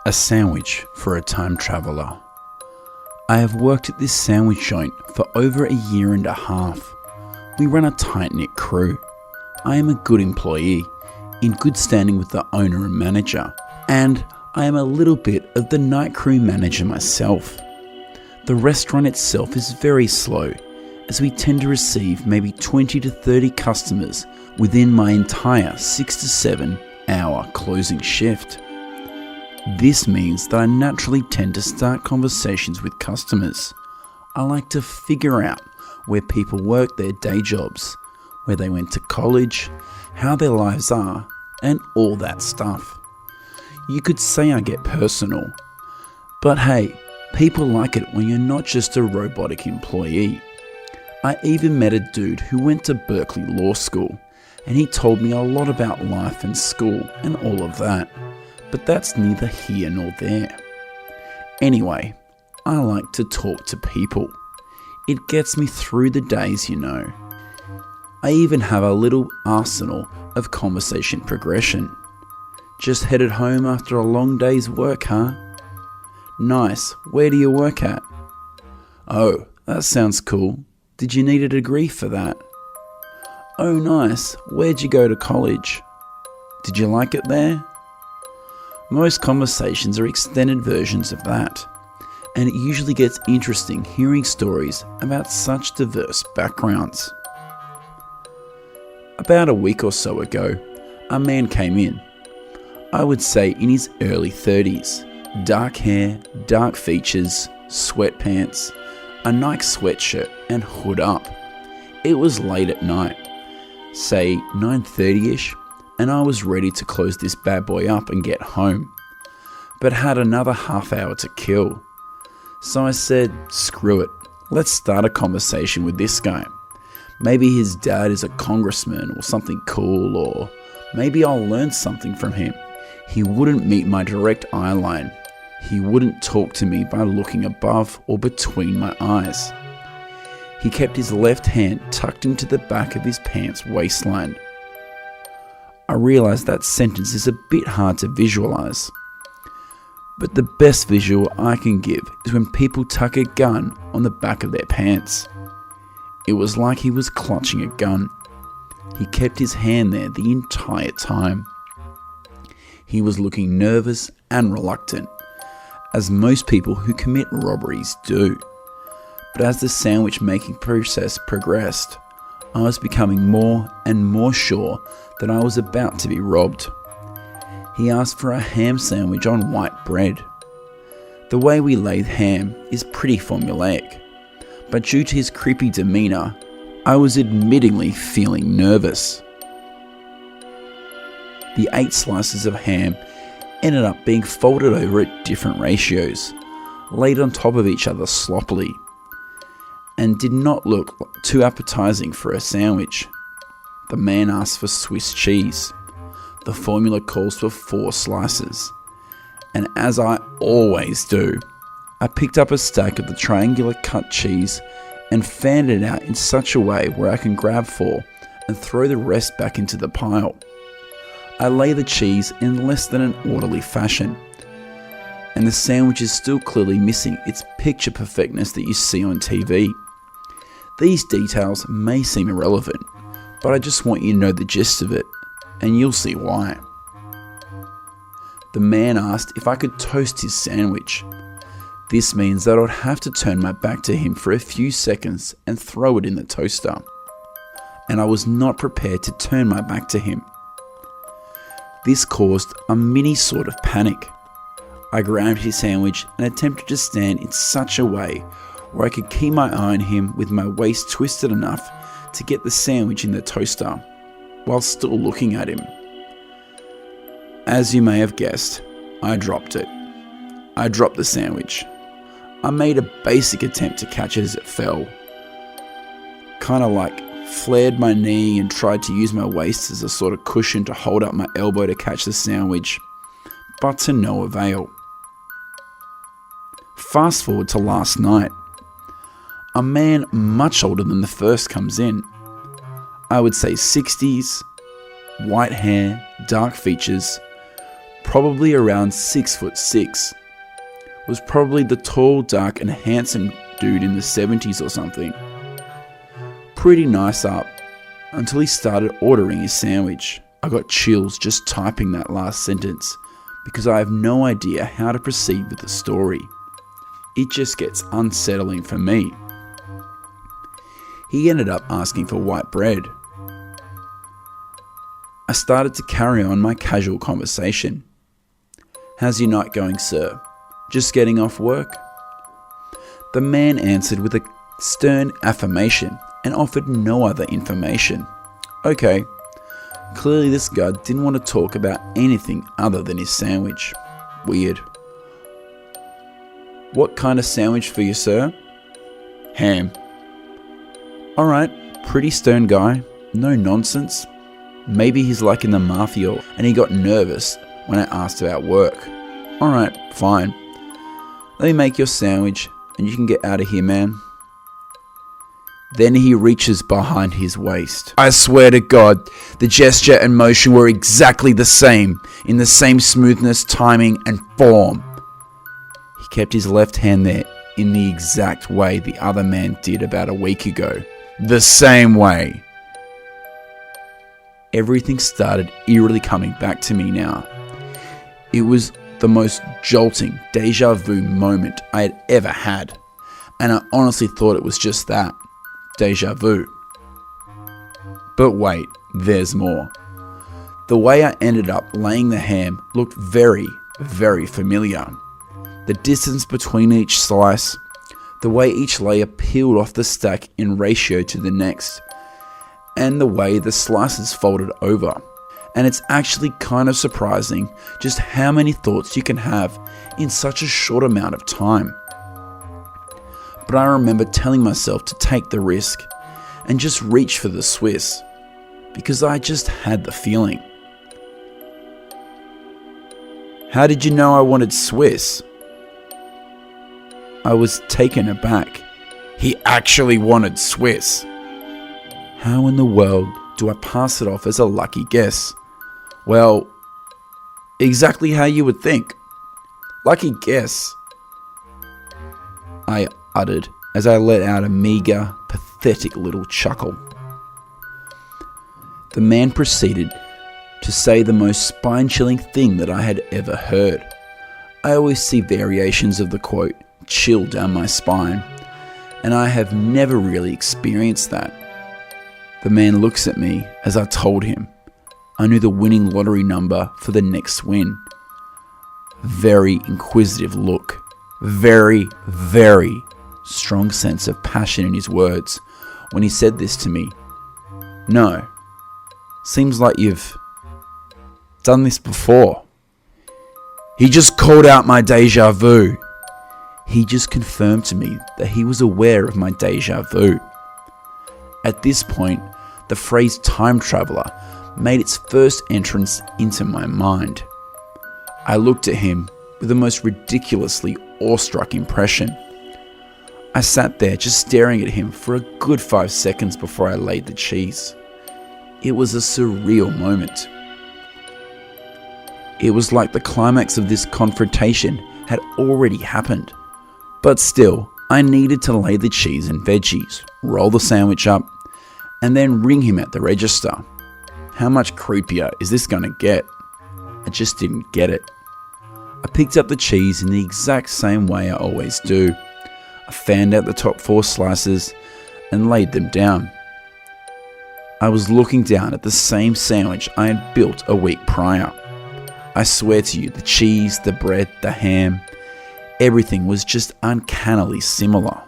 A sandwich for a time traveller. I have worked at this sandwich joint for over 1.5 years. We run a tight-knit crew. I am a good employee, in good standing with the owner and manager, and I am a little bit of the night crew manager myself. The restaurant itself is very slow, as we tend to receive maybe 20 to 30 customers within my entire 6 to 7 hour closing shift. This means that I naturally tend to start conversations with customers. I like to figure out where people work their day jobs, where they went to college, how their lives are, and all that stuff. You could say I get personal, but hey, people like it when you're not just a robotic employee. I even met a dude who went to Berkeley Law School, and he told me a lot about life and school and all of that. But that's neither here nor there. Anyway, I like to talk to people. It gets me through the days, you know. I even have a little arsenal of conversation progression. Just headed home after a long day's work, huh? Nice, where do you work at? Oh, that sounds cool. Did you need a degree for that? Oh nice, where'd you go to college? Did you like it there? Most conversations are extended versions of that, and it usually gets interesting hearing stories about such diverse backgrounds. About a week or so ago, a man came in. I would say in his early 30s, dark hair, dark features, sweatpants, a Nike sweatshirt and hood up. It was late at night, say 9:30ish, and I was ready to close this bad boy up and get home, but had another half hour to kill. So I said, screw it, let's start a conversation with this guy. Maybe his dad is a congressman or something cool, or maybe I'll learn something from him. He wouldn't meet my direct eye line. He wouldn't talk to me by looking above or between my eyes. He kept his left hand tucked into the back of his pants waistline. I realise that sentence is a bit hard to visualise, but the best visual I can give is when people tuck a gun on the back of their pants. It was like he was clutching a gun. He kept his hand there the entire time. He was looking nervous and reluctant, as most people who commit robberies do. But as the sandwich making process progressed, I was becoming more and more sure that I was about to be robbed. He asked for a ham sandwich on white bread. The way we lathe ham is pretty formulaic, but due to his creepy demeanour, I was admittingly feeling nervous. The 8 slices of ham ended up being folded over at different ratios, laid on top of each other sloppily, and did not look too appetizing for a sandwich. The man asked for Swiss cheese. The formula calls for 4 slices, and as I always do, I picked up a stack of the triangular cut cheese and fanned it out in such a way where I can grab 4 and throw the rest back into the pile. I lay the cheese in less than an orderly fashion, and the sandwich is still clearly missing its picture perfectness that you see on TV. These details may seem irrelevant, but I just want you to know the gist of it, and you'll see why. The man asked if I could toast his sandwich. This means that I would have to turn my back to him for a few seconds and throw it in the toaster. And I was not prepared to turn my back to him. This caused a mini sort of panic. I grabbed his sandwich and attempted to stand in such a way where I could keep my eye on him with my waist twisted enough to get the sandwich in the toaster, while still looking at him. As you may have guessed, I dropped it. I dropped the sandwich. I made a basic attempt to catch it as it fell. Kinda like flared my knee and tried to use my waist as a sort of cushion to hold up my elbow to catch the sandwich, but to no avail. Fast forward to last night. A man much older than the first comes in. I would say 60s, white hair, dark features, probably around 6'6", was probably the tall, dark and handsome dude in the 70s or something. Pretty nice up, until he started ordering his sandwich. I got chills just typing that last sentence, because I have no idea how to proceed with the story. It just gets unsettling for me. He ended up asking for white bread. I started to carry on my casual conversation. "How's your night going, sir? Just getting off work?" The man answered with a stern affirmation and offered no other information. Okay, clearly this guy didn't want to talk about anything other than his sandwich. Weird. "What kind of sandwich for you, sir?" "Ham." Alright, pretty stern guy, no nonsense. Maybe he's like in the mafia and he got nervous when I asked about work. Alright, fine. "Let me make your sandwich and you can get out of here, man." Then he reaches behind his waist. I swear to God, the gesture and motion were exactly the same, in the same smoothness, timing and form. He kept his left hand there in the exact way the other man did about a week ago. The same way. Everything started eerily coming back to me now. It was the most jolting deja vu moment I had ever had, and I honestly thought it was just that, deja vu. But wait, there's more. The way I ended up laying the ham looked very, very familiar. The distance between each slice, the way each layer peeled off the stack in ratio to the next, and the way the slices folded over. And it's actually kind of surprising just how many thoughts you can have in such a short amount of time. But I remember telling myself to take the risk and just reach for the Swiss, because I just had the feeling. "How did you know I wanted Swiss?" I was taken aback. He actually wanted Swiss. How in the world do I pass it off as a lucky guess? Well, exactly how you would think. Lucky guess, I uttered as I let out a meager, pathetic little chuckle. The man proceeded to say the most spine-chilling thing that I had ever heard. I always see variations of the quote chill down my spine, and I have never really experienced that. The man looks at me as I told him I knew the winning lottery number for the next win. Very inquisitive look, very, very strong sense of passion in his words when he said this to me. "No, seems like you've done this before." He just called out my deja vu. He just confirmed to me that he was aware of my deja vu. At this point, the phrase time traveler made its first entrance into my mind. I looked at him with the most ridiculously awestruck impression. I sat there just staring at him for a good 5 seconds before I laid the cheese. It was a surreal moment. It was like the climax of this confrontation had already happened. But still, I needed to lay the cheese and veggies, roll the sandwich up, and then ring him at the register. How much creepier is this going to get? I just didn't get it. I picked up the cheese in the exact same way I always do. I fanned out the top 4 slices and laid them down. I was looking down at the same sandwich I had built a week prior. I swear to you, the cheese, the bread, the ham, everything was just uncannily similar.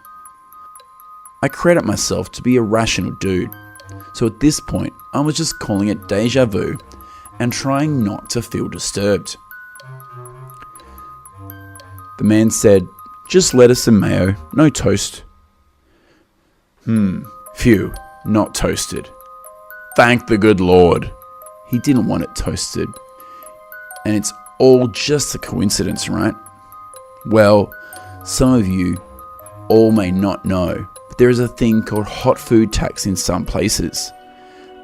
I credit myself to be a rational dude, so at this point I was just calling it deja vu and trying not to feel disturbed. The man said, "Just lettuce and mayo, no toast." Phew, not toasted. Thank the good Lord. He didn't want it toasted. And it's all just a coincidence, right? Well, some of you all may not know, but there is a thing called hot food tax in some places.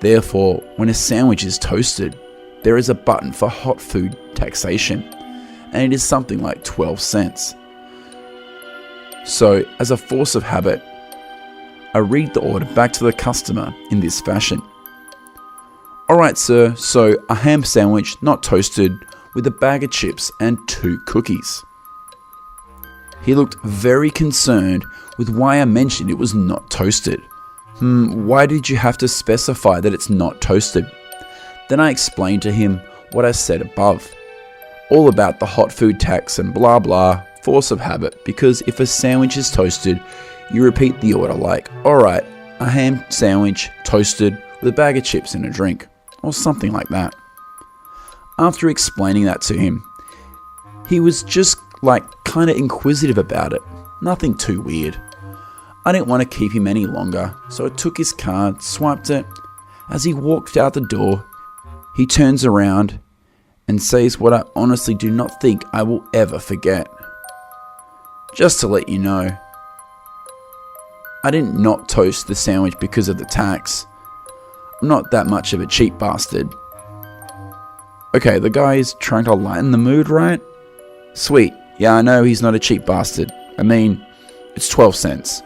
Therefore, when a sandwich is toasted, there is a button for hot food taxation, and it is something like 12 cents. So, as a force of habit, I read the order back to the customer in this fashion. "Alright sir, so a ham sandwich, not toasted, with a bag of chips and 2 cookies." He looked very concerned with why I mentioned it was not toasted. Why did you have to specify that it's not toasted? Then I explained to him what I said above, all about the hot food tax and blah blah, force of habit, because if a sandwich is toasted, you repeat the order like, "Alright, a ham sandwich, toasted, with a bag of chips and a drink," or something like that. After explaining that to him, he was just kind of inquisitive about it, nothing too weird. I didn't want to keep him any longer, so I took his card, swiped it. As he walked out the door, he turns around and says what I honestly do not think I will ever forget. "Just to let you know, I didn't not toast the sandwich because of the tax. I'm not that much of a cheap bastard." Okay, the guy is trying to lighten the mood, right? Sweet, yeah, I know he's not a cheap bastard. I mean, it's 12 cents.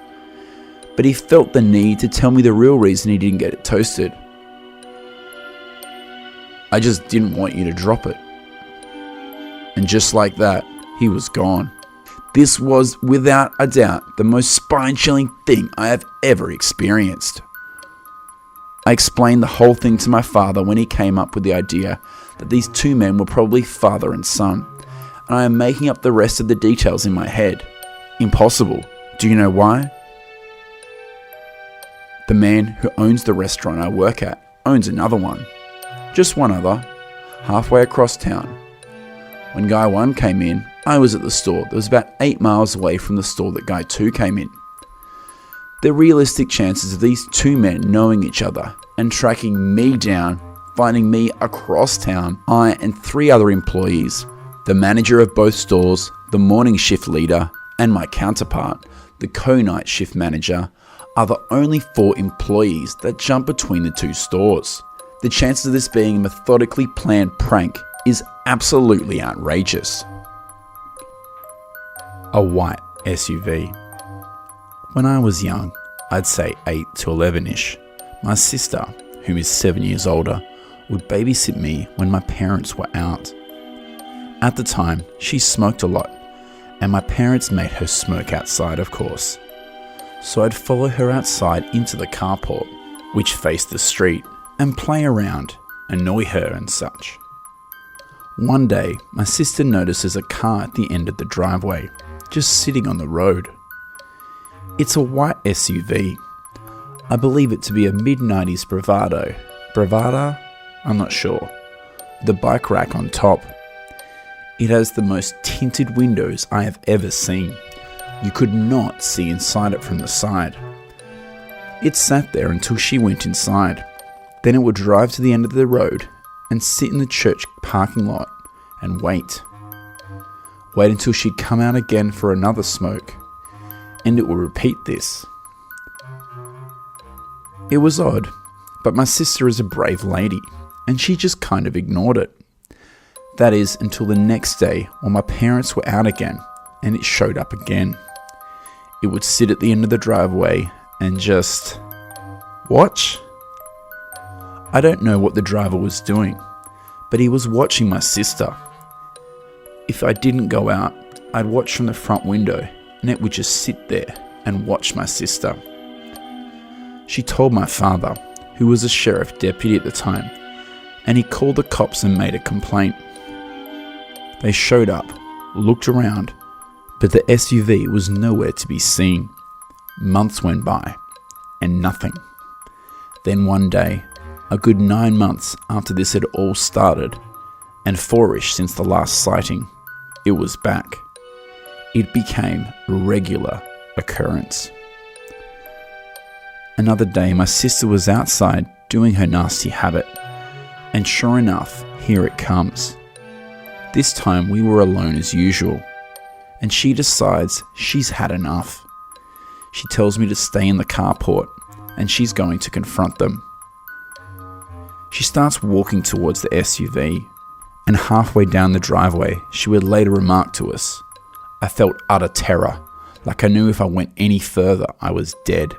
But he felt the need to tell me the real reason he didn't get it toasted. "I just didn't want you to drop it." And just like that, he was gone. This was, without a doubt, the most spine-chilling thing I have ever experienced. I explained the whole thing to my father when he came up with the idea that these 2 men were probably father and son, and I am making up the rest of the details in my head. Impossible. Do you know why? The man who owns the restaurant I work at owns another one. Just one other, halfway across town. When Guy 1 came in, I was at the store that was about 8 miles away from the store that Guy 2 came in. The realistic chances of these 2 men knowing each other and tracking me down, finding me across town, I and 3 other employees, the manager of both stores, the morning shift leader, and my counterpart, the co-night shift manager, are the only 4 employees that jump between the 2 stores. The chances of this being a methodically planned prank is absolutely outrageous. A white SUV. When I was young, I'd say 8 to 11ish, my sister, who is 7 years older, would babysit me when my parents were out. At the time, she smoked a lot, and my parents made her smoke outside, of course. So I'd follow her outside into the carport, which faced the street, and play around, annoy her and such. One day, my sister notices a car at the end of the driveway, just sitting on the road. It's a white SUV. I believe it to be a mid-90s Bravado. Bravada? I'm not sure. The bike rack on top. It has the most tinted windows I have ever seen. You could not see inside it from the side. It sat there until she went inside. Then it would drive to the end of the road and sit in the church parking lot and wait. Wait until she'd come out again for another smoke, and it would repeat this. It was odd, but my sister is a brave lady, and she just kind of ignored it. That is, until the next day when my parents were out again, and it showed up again. It would sit at the end of the driveway and just watch. I don't know what the driver was doing, but he was watching my sister. If I didn't go out, I'd watch from the front window, and it would just sit there and watch my sister. She told my father, who was a sheriff deputy at the time, and he called the cops and made a complaint. They showed up, looked around, but the SUV was nowhere to be seen. Months went by, and nothing. Then one day, a good 9 months after this had all started, and 4-ish since the last sighting, it was back. It became a regular occurrence. Another day, my sister was outside doing her nasty habit, and sure enough, here it comes. This time we were alone as usual, and she decides she's had enough. She tells me to stay in the carport, and she's going to confront them. She starts walking towards the SUV, and halfway down the driveway, she would later remark to us, "I felt utter terror, like I knew if I went any further, I was dead.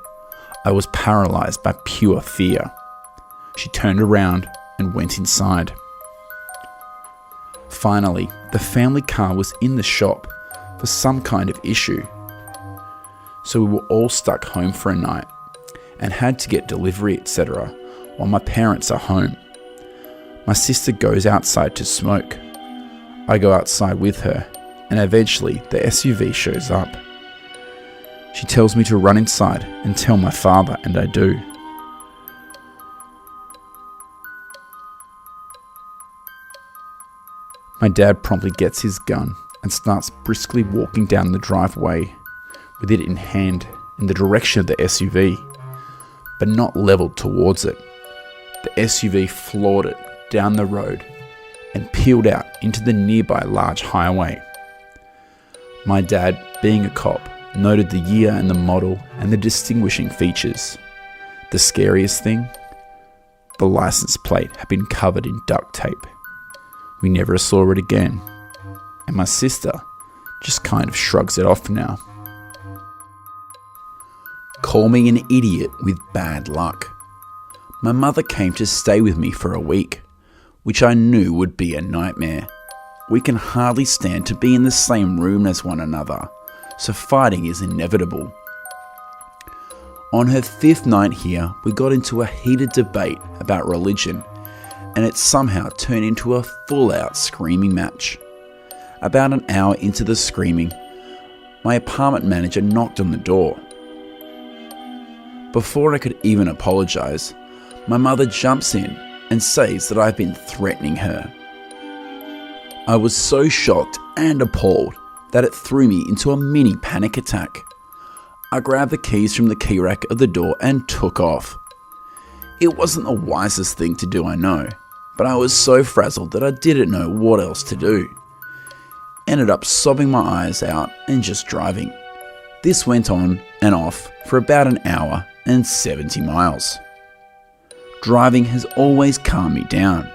I was paralyzed by pure fear." She turned around and went inside. Finally, the family car was in the shop for some kind of issue. So we were all stuck home for a night and had to get delivery, etc., while my parents are home. My sister goes outside to smoke. I go outside with her, and eventually the SUV shows up. She tells me to run inside and tell my father, and I do. My dad promptly gets his gun and starts briskly walking down the driveway with it in hand in the direction of the SUV, but not leveled towards it. The SUV floored it down the road and peeled out into the nearby large highway. My dad, being a cop, noted the year and the model and the distinguishing features. The scariest thing? The license plate had been covered in duct tape. We never saw it again, and my sister just kind of shrugs it off now. Call me an idiot with bad luck. My mother came to stay with me for a week, which I knew would be a nightmare. We can hardly stand to be in the same room as one another, so fighting is inevitable. On her 5th night here, we got into a heated debate about religion, and it somehow turned into a full-out screaming match. About an hour into the screaming, my apartment manager knocked on the door. Before I could even apologise, my mother jumps in and says that I've been threatening her. I was so shocked and appalled that it threw me into a mini panic attack. I grabbed the keys from the key rack of the door and took off. It wasn't the wisest thing to do, I know, but I was so frazzled that I didn't know what else to do. Ended up sobbing my eyes out and just driving. This went on and off for about an hour and 70 miles. Driving has always calmed me down,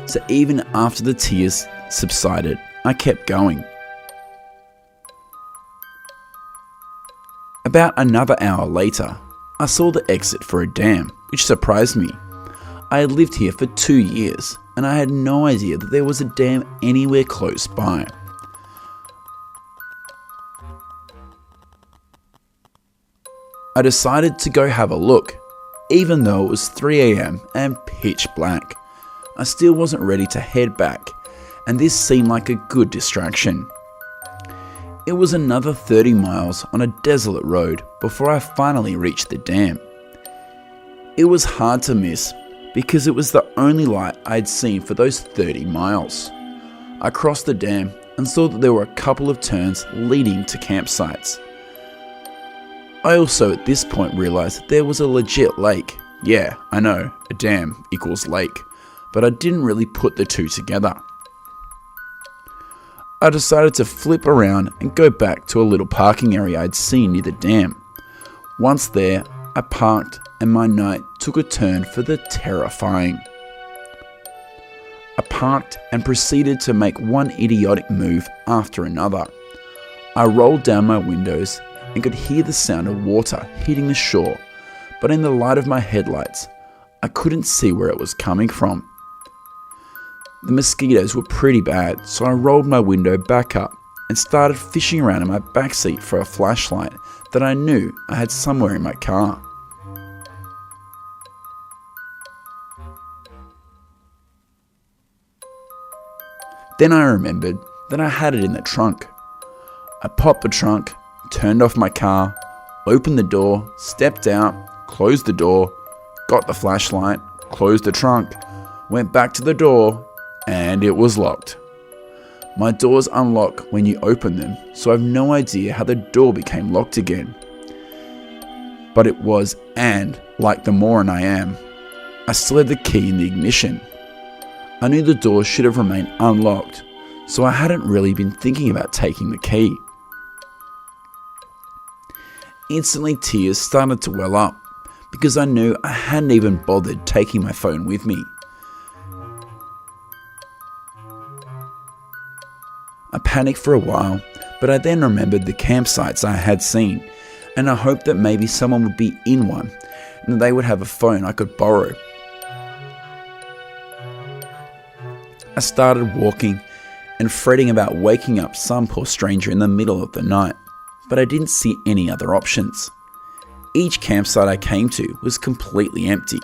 so even after the tears subsided, I kept going. About another hour later, I saw the exit for a dam, which surprised me. I had lived here for 2 years, and I had no idea that there was a dam anywhere close by. I decided to go have a look. Even though it was 3 a.m. and pitch black, I still wasn't ready to head back, and this seemed like a good distraction. It was another 30 miles on a desolate road before I finally reached the dam. It was hard to miss because it was the only light I'd seen for those 30 miles. I crossed the dam and saw that there were a couple of turns leading to campsites. I also at this point realised that there was a legit lake. Yeah, I know, a dam equals lake, but I didn't really put the two together. I decided to flip around and go back to a little parking area I'd seen near the dam. Once there, I parked and my night took a turn for the terrifying. I parked and proceeded to make one idiotic move after another. I rolled down my windows and could hear the sound of water hitting the shore, but in the light of my headlights, I couldn't see where it was coming from. The mosquitoes were pretty bad, so I rolled my window back up and started fishing around in my backseat for a flashlight that I knew I had somewhere in my car. Then I remembered that I had it in the trunk. I popped the trunk, turned off my car, opened the door, stepped out, closed the door, got the flashlight, closed the trunk, went back to the door, and it was locked. My doors unlock when you open them, so I've no idea how the door became locked again. But it was, and like the moron I am, I still had the key in the ignition. I knew the door should have remained unlocked, so I hadn't really been thinking about taking the key. Instantly tears started to well up because I knew I hadn't even bothered taking my phone with me. I panicked for a while, but I then remembered the campsites I had seen, and I hoped that maybe someone would be in one and that they would have a phone I could borrow. I started walking and fretting about waking up some poor stranger in the middle of the night, but I didn't see any other options. Each campsite I came to was completely empty.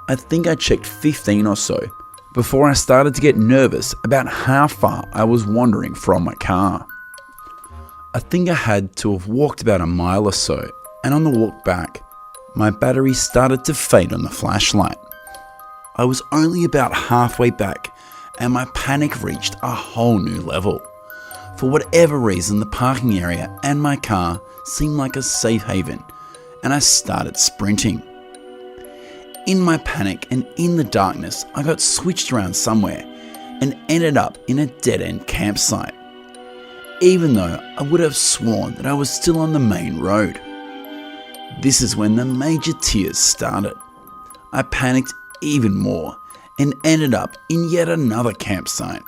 I think I checked 15 or so before I started to get nervous about how far I was wandering from my car. I think I had to have walked about a mile or so, and on the walk back, my battery started to fade on the flashlight. I was only about halfway back, and my panic reached a whole new level. For whatever reason, the parking area and my car seemed like a safe haven, and I started sprinting. In my panic and in the darkness, I got switched around somewhere and ended up in a dead-end campsite, even though I would have sworn that I was still on the main road. This is when the major tears started. I panicked even more and ended up in yet another campsite.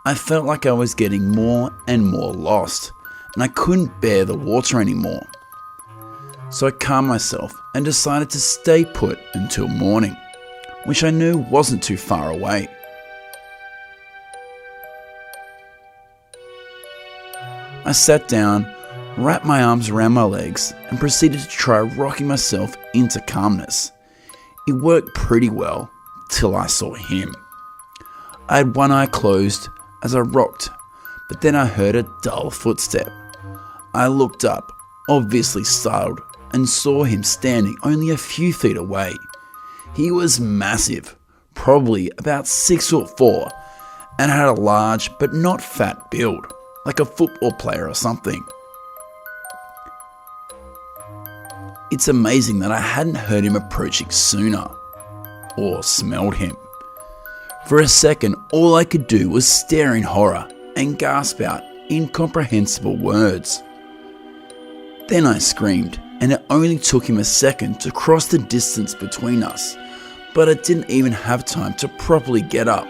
I felt like I was getting more and more lost, and I couldn't bear the water anymore. So I calmed myself and decided to stay put until morning, which I knew wasn't too far away. I sat down, wrapped my arms around my legs, and proceeded to try rocking myself into calmness. It worked pretty well, till I saw him. I had one eye closed as I rocked, but then I heard a dull footstep. I looked up, obviously startled, and saw him standing only a few feet away. He was massive, probably about 6'4", and had a large but not fat build, like a football player or something. It's amazing that I hadn't heard him approaching sooner, or smelled him. For a second, all I could do was stare in horror and gasp out incomprehensible words. Then I screamed, and it only took him a second to cross the distance between us, but I didn't even have time to properly get up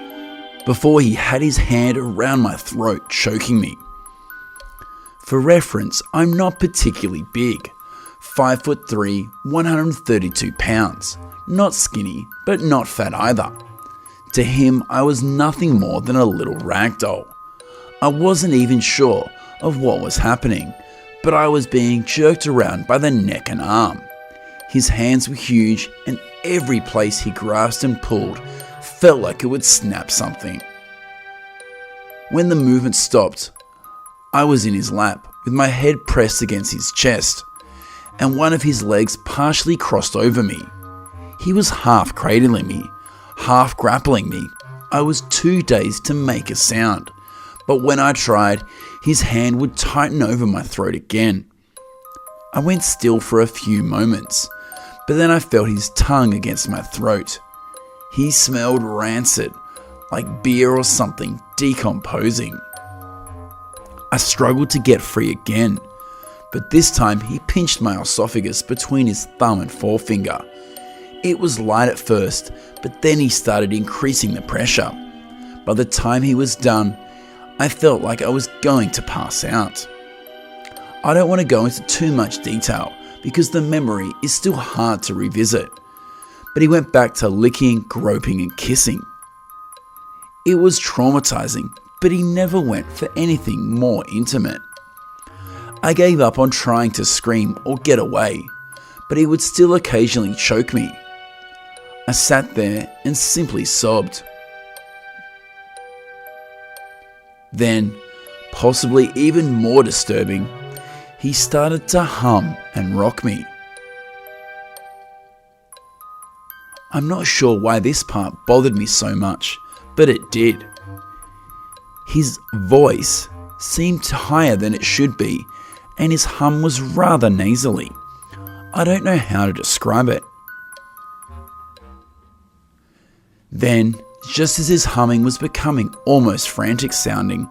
before he had his hand around my throat, choking me. For reference, I'm not particularly big, 5'3", 132 pounds, not skinny, but not fat either. To him, I was nothing more than a little rag doll. I wasn't even sure of what was happening, but I was being jerked around by the neck and arm. His hands were huge, and every place he grasped and pulled felt like it would snap something. When the movement stopped, I was in his lap, with my head pressed against his chest, and one of his legs partially crossed over me. He was half cradling me, half grappling me. I was too dazed to make a sound, but when I tried, his hand would tighten over my throat again. I went still for a few moments, but then I felt his tongue against my throat. He smelled rancid, like beer or something decomposing. I struggled to get free again, but this time he pinched my esophagus between his thumb and forefinger. It was light at first, but then he started increasing the pressure. By the time he was done, I felt like I was going to pass out. I don't want to go into too much detail because the memory is still hard to revisit, but he went back to licking, groping and kissing. It was traumatizing, but he never went for anything more intimate. I gave up on trying to scream or get away, but he would still occasionally choke me. I sat there and simply sobbed. Then, possibly even more disturbing, he started to hum and rock me. I'm not sure why this part bothered me so much, but it did. His voice seemed higher than it should be, and his hum was rather nasally. I don't know how to describe it. Then, just as his humming was becoming almost frantic sounding,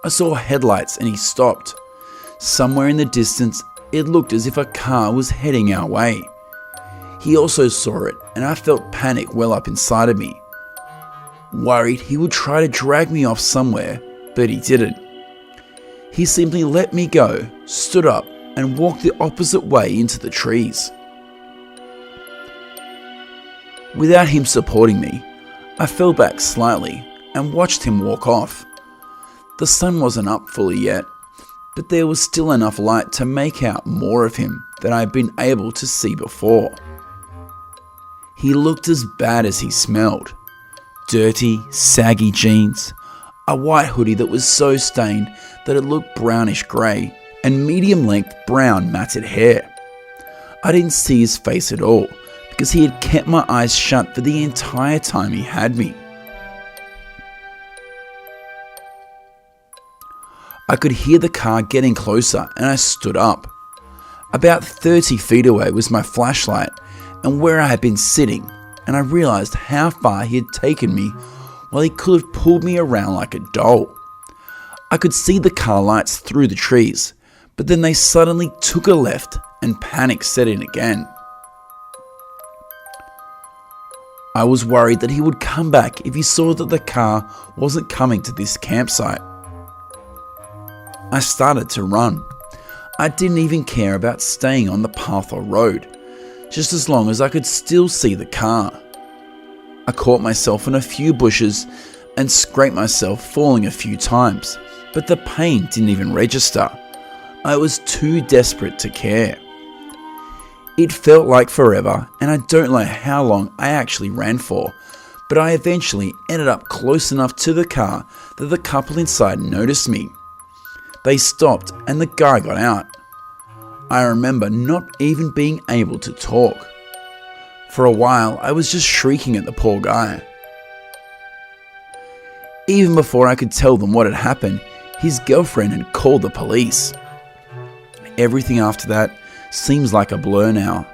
I saw headlights and he stopped. Somewhere in the distance, it looked as if a car was heading our way. He also saw it, and I felt panic well up inside of me. Worried he would try to drag me off somewhere, but he didn't. He simply let me go, stood up, and walked the opposite way into the trees. Without him supporting me, I fell back slightly and watched him walk off. The sun wasn't up fully yet, but there was still enough light to make out more of him than I had been able to see before. He looked as bad as he smelled. Dirty, saggy jeans, a white hoodie that was so stained that it looked brownish grey, and medium-length brown matted hair. I didn't see his face at all because he had kept my eyes shut for the entire time he had me. I could hear the car getting closer and I stood up. About 30 feet away was my flashlight and where I had been sitting, and I realised how far he had taken me while he could have pulled me around like a doll. I could see the car lights through the trees, but then they suddenly took a left and panic set in again. I was worried that he would come back if he saw that the car wasn't coming to this campsite. I started to run. I didn't even care about staying on the path or road, just as long as I could still see the car. I caught myself in a few bushes and scraped myself, falling a few times, but the pain didn't even register. I was too desperate to care. It felt like forever, and I don't know how long I actually ran for, but I eventually ended up close enough to the car that the couple inside noticed me. They stopped and the guy got out. I remember not even being able to talk. For a while, I was just shrieking at the poor guy. Even before I could tell them what had happened, his girlfriend had called the police. Everything after that seems like a blur now.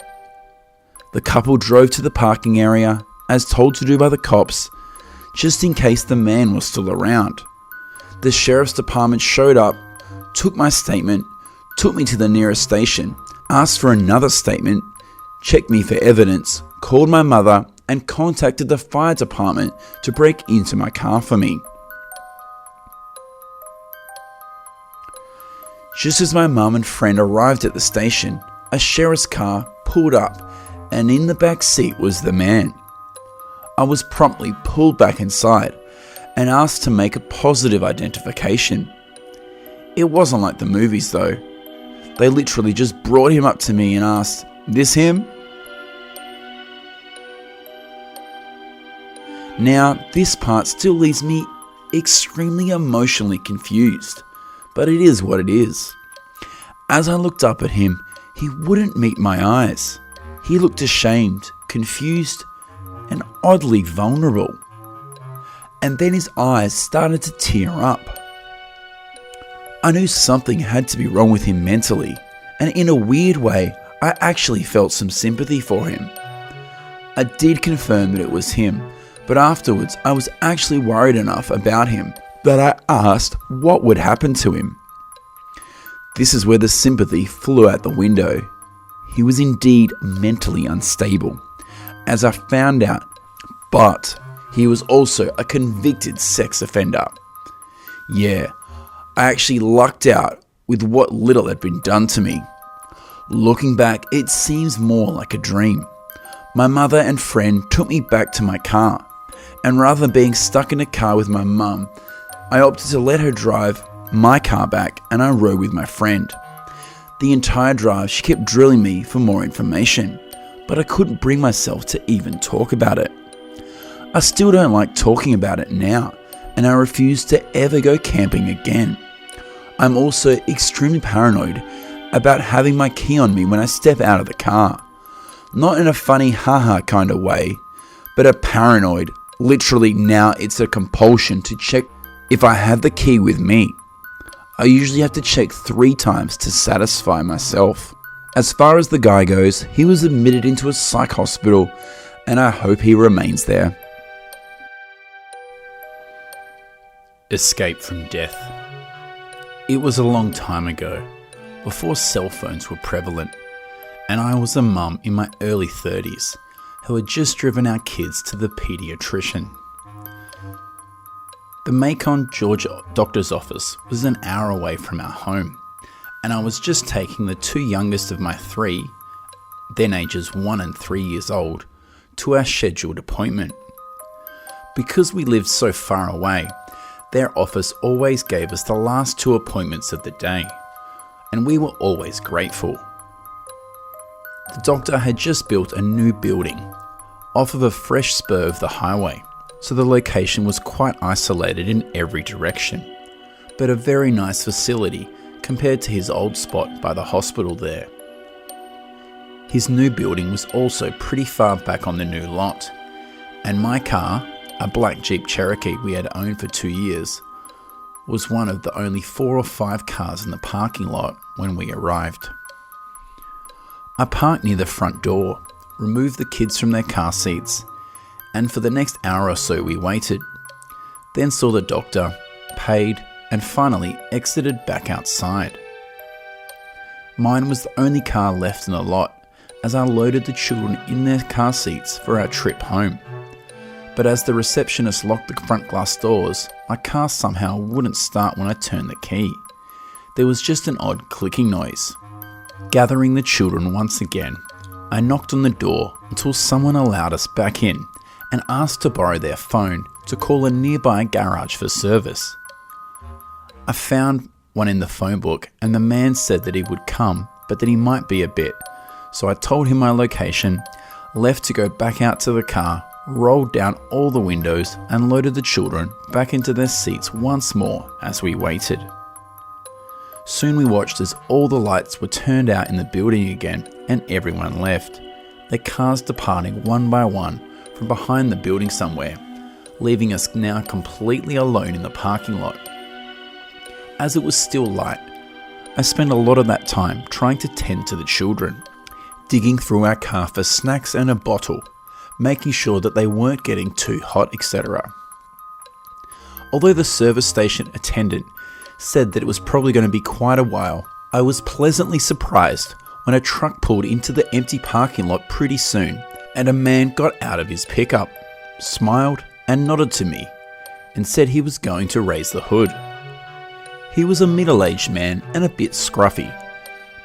The couple drove to the parking area, as told to do by the cops, just in case the man was still around. The sheriff's department showed up, took my statement, took me to the nearest station, asked for another statement, checked me for evidence, called my mother, and contacted the fire department to break into my car for me. Just as my mum and friend arrived at the station, a sheriff's car pulled up, and in the back seat was the man. I was promptly pulled back inside and asked to make a positive identification. It wasn't like the movies though. They literally just brought him up to me and asked, "This him?" Now, this part still leaves me extremely emotionally confused, but it is what it is. As I looked up at him, he wouldn't meet my eyes. He looked ashamed, confused, and oddly vulnerable. And then his eyes started to tear up. I knew something had to be wrong with him mentally, and in a weird way, I actually felt some sympathy for him. I did confirm that it was him, but afterwards I was actually worried enough about him that I asked what would happen to him. This is where the sympathy flew out the window. He was indeed mentally unstable, as I found out, but he was also a convicted sex offender. Yeah, I actually lucked out with what little had been done to me. Looking back, it seems more like a dream. My mother and friend took me back to my car, and rather than being stuck in a car with my mum, I opted to let her drive my car back and I rode with my friend. The entire drive she kept drilling me for more information, but I couldn't bring myself to even talk about it. I still don't like talking about it now, and I refuse to ever go camping again. I'm also extremely paranoid about having my key on me when I step out of the car. Not in a funny haha kind of way, but a paranoid. Literally now it's a compulsion to check if I have the key with me. I usually have to check 3 times to satisfy myself. As far as the guy goes, he was admitted into a psych hospital, and I hope he remains there. Escape from death. It was a long time ago, before cell phones were prevalent, and I was a mum in my early 30s who had just driven our kids to the paediatrician. The Macon, Georgia doctor's office was an hour away from our home, and I was just taking the two youngest of my three, then ages 1 and 3 years old, to our scheduled appointment. Because we lived so far away, their office always gave us the last two appointments of the day, and we were always grateful. The doctor had just built a new building off of a fresh spur of the highway, so the location was quite isolated in every direction, but a very nice facility compared to his old spot by the hospital there. His new building was also pretty far back on the new lot, and my car, a black Jeep Cherokee we had owned for 2 years, was one of the only 4 or 5 cars in the parking lot when we arrived. I parked near the front door, removed the kids from their car seats, and for the next hour or so we waited, then saw the doctor, paid, and finally exited back outside. Mine was the only car left in the lot as I loaded the children in their car seats for our trip home. But as the receptionist locked the front glass doors, my car somehow wouldn't start when I turned the key. There was just an odd clicking noise. Gathering the children once again, I knocked on the door until someone allowed us back in and asked to borrow their phone to call a nearby garage for service. I found one in the phone book and the man said that he would come, but that he might be a bit, so I told him my location, left to go back out to the car, rolled down all the windows and loaded the children back into their seats once more as we waited. Soon we watched as all the lights were turned out in the building again and everyone left, their cars departing one by one from behind the building somewhere, leaving us now completely alone in the parking lot. As it was still light, I spent a lot of that time trying to tend to the children, digging through our car for snacks and a bottle, making sure that they weren't getting too hot, etc. Although the service station attendant said that it was probably going to be quite a while, I was pleasantly surprised when a truck pulled into the empty parking lot pretty soon, and a man got out of his pickup, smiled and nodded to me, and said he was going to raise the hood. He was a middle-aged man and a bit scruffy,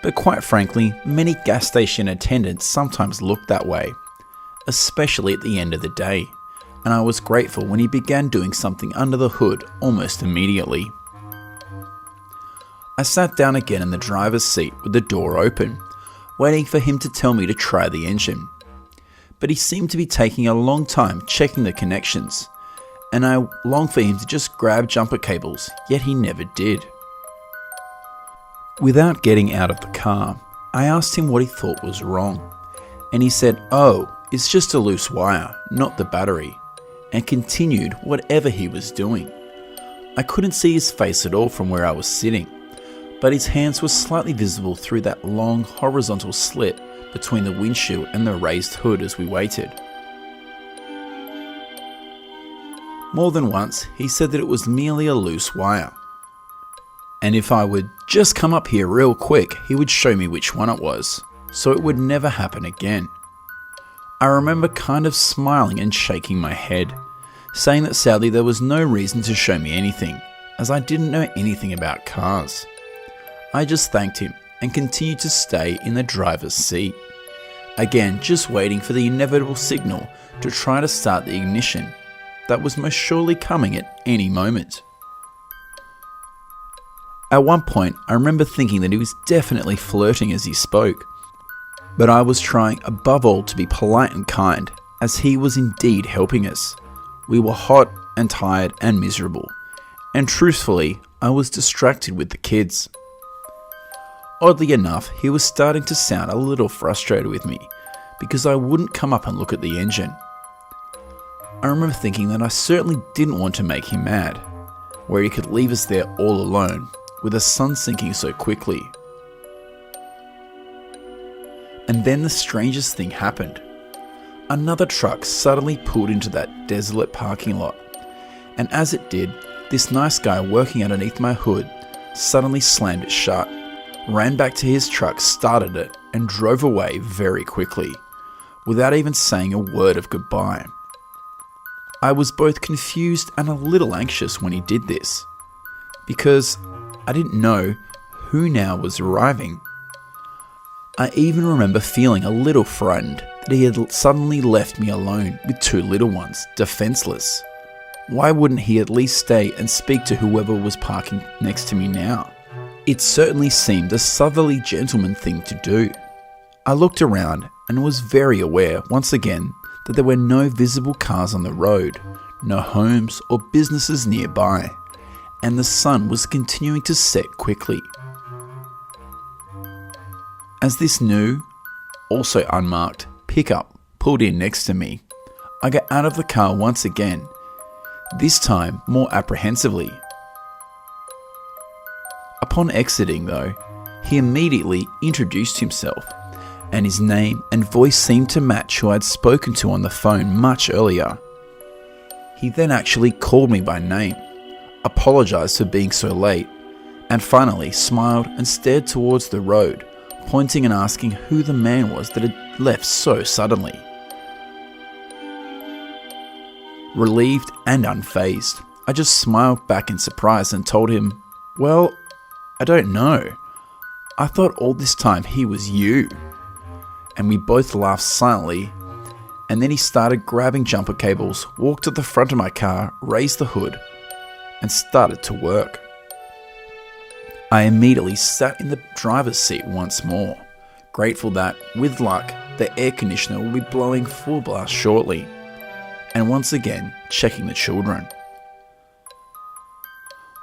but quite frankly, many gas station attendants sometimes looked that way, especially at the end of the day, and I was grateful when he began doing something under the hood almost immediately. I sat down again in the driver's seat with the door open, waiting for him to tell me to try the engine. But he seemed to be taking a long time checking the connections, and I longed for him to just grab jumper cables, yet he never did. Without getting out of the car, I asked him what he thought was wrong, and he said, "Oh, it's just a loose wire, not the battery," and continued whatever he was doing. I couldn't see his face at all from where I was sitting, but his hands were slightly visible through that long horizontal slit between the windshield and the raised hood as we waited. More than once, he said that it was merely a loose wire, and if I would just come up here real quick, he would show me which one it was, so it would never happen again. I remember kind of smiling and shaking my head, saying that sadly there was no reason to show me anything, as I didn't know anything about cars. I just thanked him and continued to stay in the driver's seat. Again, just waiting for the inevitable signal to try to start the ignition that was most surely coming at any moment. At one point, I remember thinking that he was definitely flirting as he spoke, but I was trying above all to be polite and kind, as he was indeed helping us. We were hot and tired and miserable, and truthfully, I was distracted with the kids. Oddly enough, he was starting to sound a little frustrated with me because I wouldn't come up and look at the engine. I remember thinking that I certainly didn't want to make him mad, where he could leave us there all alone with the sun sinking so quickly. And then the strangest thing happened. Another truck suddenly pulled into that desolate parking lot, and as it did, this nice guy working underneath my hood suddenly slammed it shut, ran back to his truck, started it, and drove away very quickly, without even saying a word of goodbye. I was both confused and a little anxious when he did this, because I didn't know who now was arriving. I even remember feeling a little frightened that he had suddenly left me alone with two little ones, defenseless. Why wouldn't he at least stay and speak to whoever was parking next to me now? It certainly seemed a southerly gentleman thing to do. I looked around and was very aware, once again, that there were no visible cars on the road, no homes or businesses nearby, and the sun was continuing to set quickly. As this new, also unmarked, pickup pulled in next to me, I got out of the car once again, this time more apprehensively. Upon exiting though, he immediately introduced himself, and his name and voice seemed to match who I'd spoken to on the phone much earlier. He then actually called me by name, apologised for being so late, and finally smiled and stared towards the road, pointing and asking who the man was that had left so suddenly. Relieved and unfazed, I just smiled back in surprise and told him, "Well, I don't know. I thought all this time he was you." And we both laughed silently, and then he started grabbing jumper cables, walked to the front of my car, raised the hood, and started to work. I immediately sat in the driver's seat once more, grateful that, with luck, the air conditioner will be blowing full blast shortly, and once again checking the children.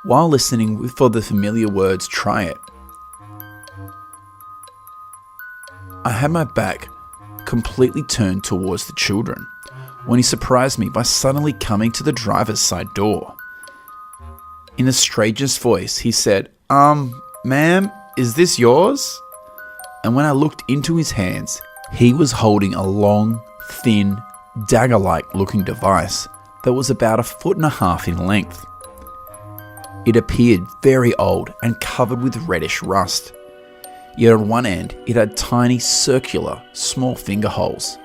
While listening for the familiar words, "Try it," I had my back completely turned towards the children when he surprised me by suddenly coming to the driver's side door. In the strangest voice, he said, "Ma'am, is this yours?" And when I looked into his hands, he was holding a long, thin, dagger-like looking device that was about 1.5 feet in length. It appeared very old and covered with reddish rust. Yet on one end, it had tiny, circular, small finger holes,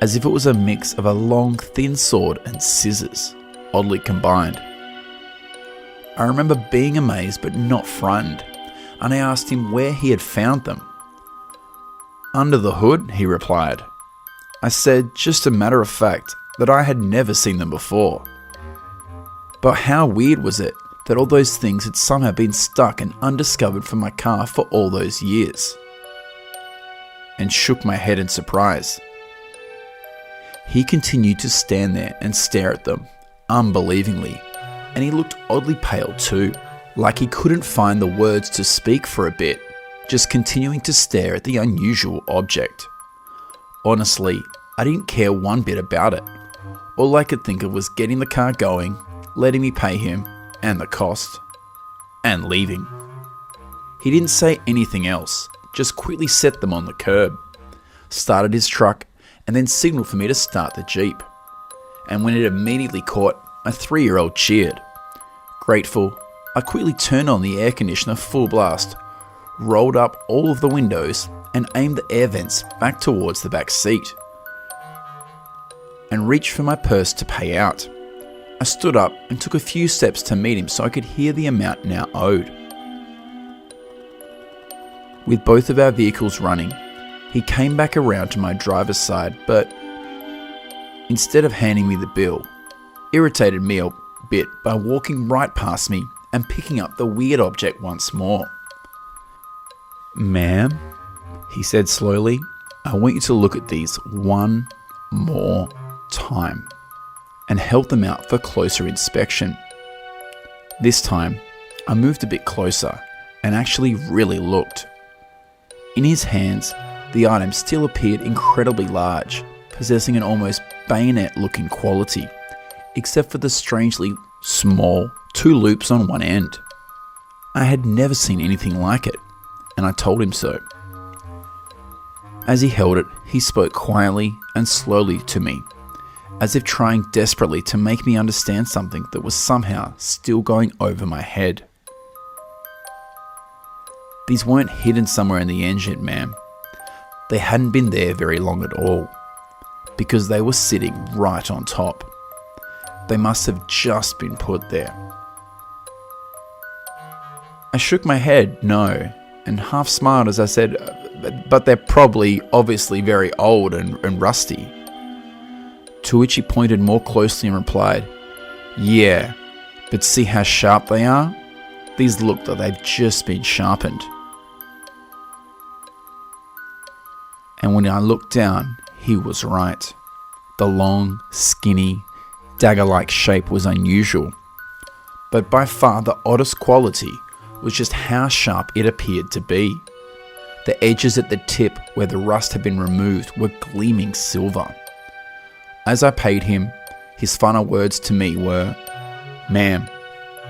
as if it was a mix of a long, thin sword and scissors, oddly combined. I remember being amazed but not frightened, and I asked him where he had found them. "Under the hood," he replied. I said, just a matter of fact, that I had never seen them before. But how weird was it that all those things had somehow been stuck and undiscovered from my car for all those years? And shook my head in surprise. He continued to stand there and stare at them, unbelievingly, and he looked oddly pale too, like he couldn't find the words to speak for a bit, just continuing to stare at the unusual object. Honestly, I didn't care one bit about it. All I could think of was getting the car going, letting me pay him, and the cost, and leaving. He didn't say anything else, just quickly set them on the curb, started his truck, and then signaled for me to start the Jeep. And when it immediately caught, my 3-year-old cheered. Grateful, I quickly turned on the air conditioner full blast, rolled up all of the windows, and aimed the air vents back towards the back seat, and reached for my purse to pay out. I stood up and took a few steps to meet him so I could hear the amount now owed. With both of our vehicles running, he came back around to my driver's side, but instead of handing me the bill, irritated me a bit by walking right past me and picking up the weird object once more. "Ma'am," he said slowly, "I want you to look at these one more time," and held them out for closer inspection. This time, I moved a bit closer and actually really looked. In his hands, the item still appeared incredibly large, possessing an almost bayonet-looking quality, except for the strangely small 2 loops on one end. I had never seen anything like it, and I told him so. As he held it, he spoke quietly and slowly to me, as if trying desperately to make me understand something that was somehow still going over my head. "These weren't hidden somewhere in the engine, ma'am. They hadn't been there very long at all, because they were sitting right on top. They must have just been put there. I shook my head, no, and half smiled as I said, but they're probably obviously very old and rusty. To which he pointed more closely and replied, yeah, but see how sharp they are? These look like they've just been sharpened. And when I looked down, he was right. The long, skinny, dagger-like shape was unusual, but by far the oddest quality was just how sharp it appeared to be. The edges at the tip where the rust had been removed were gleaming silver. As I paid him, his final words to me were, "Ma'am,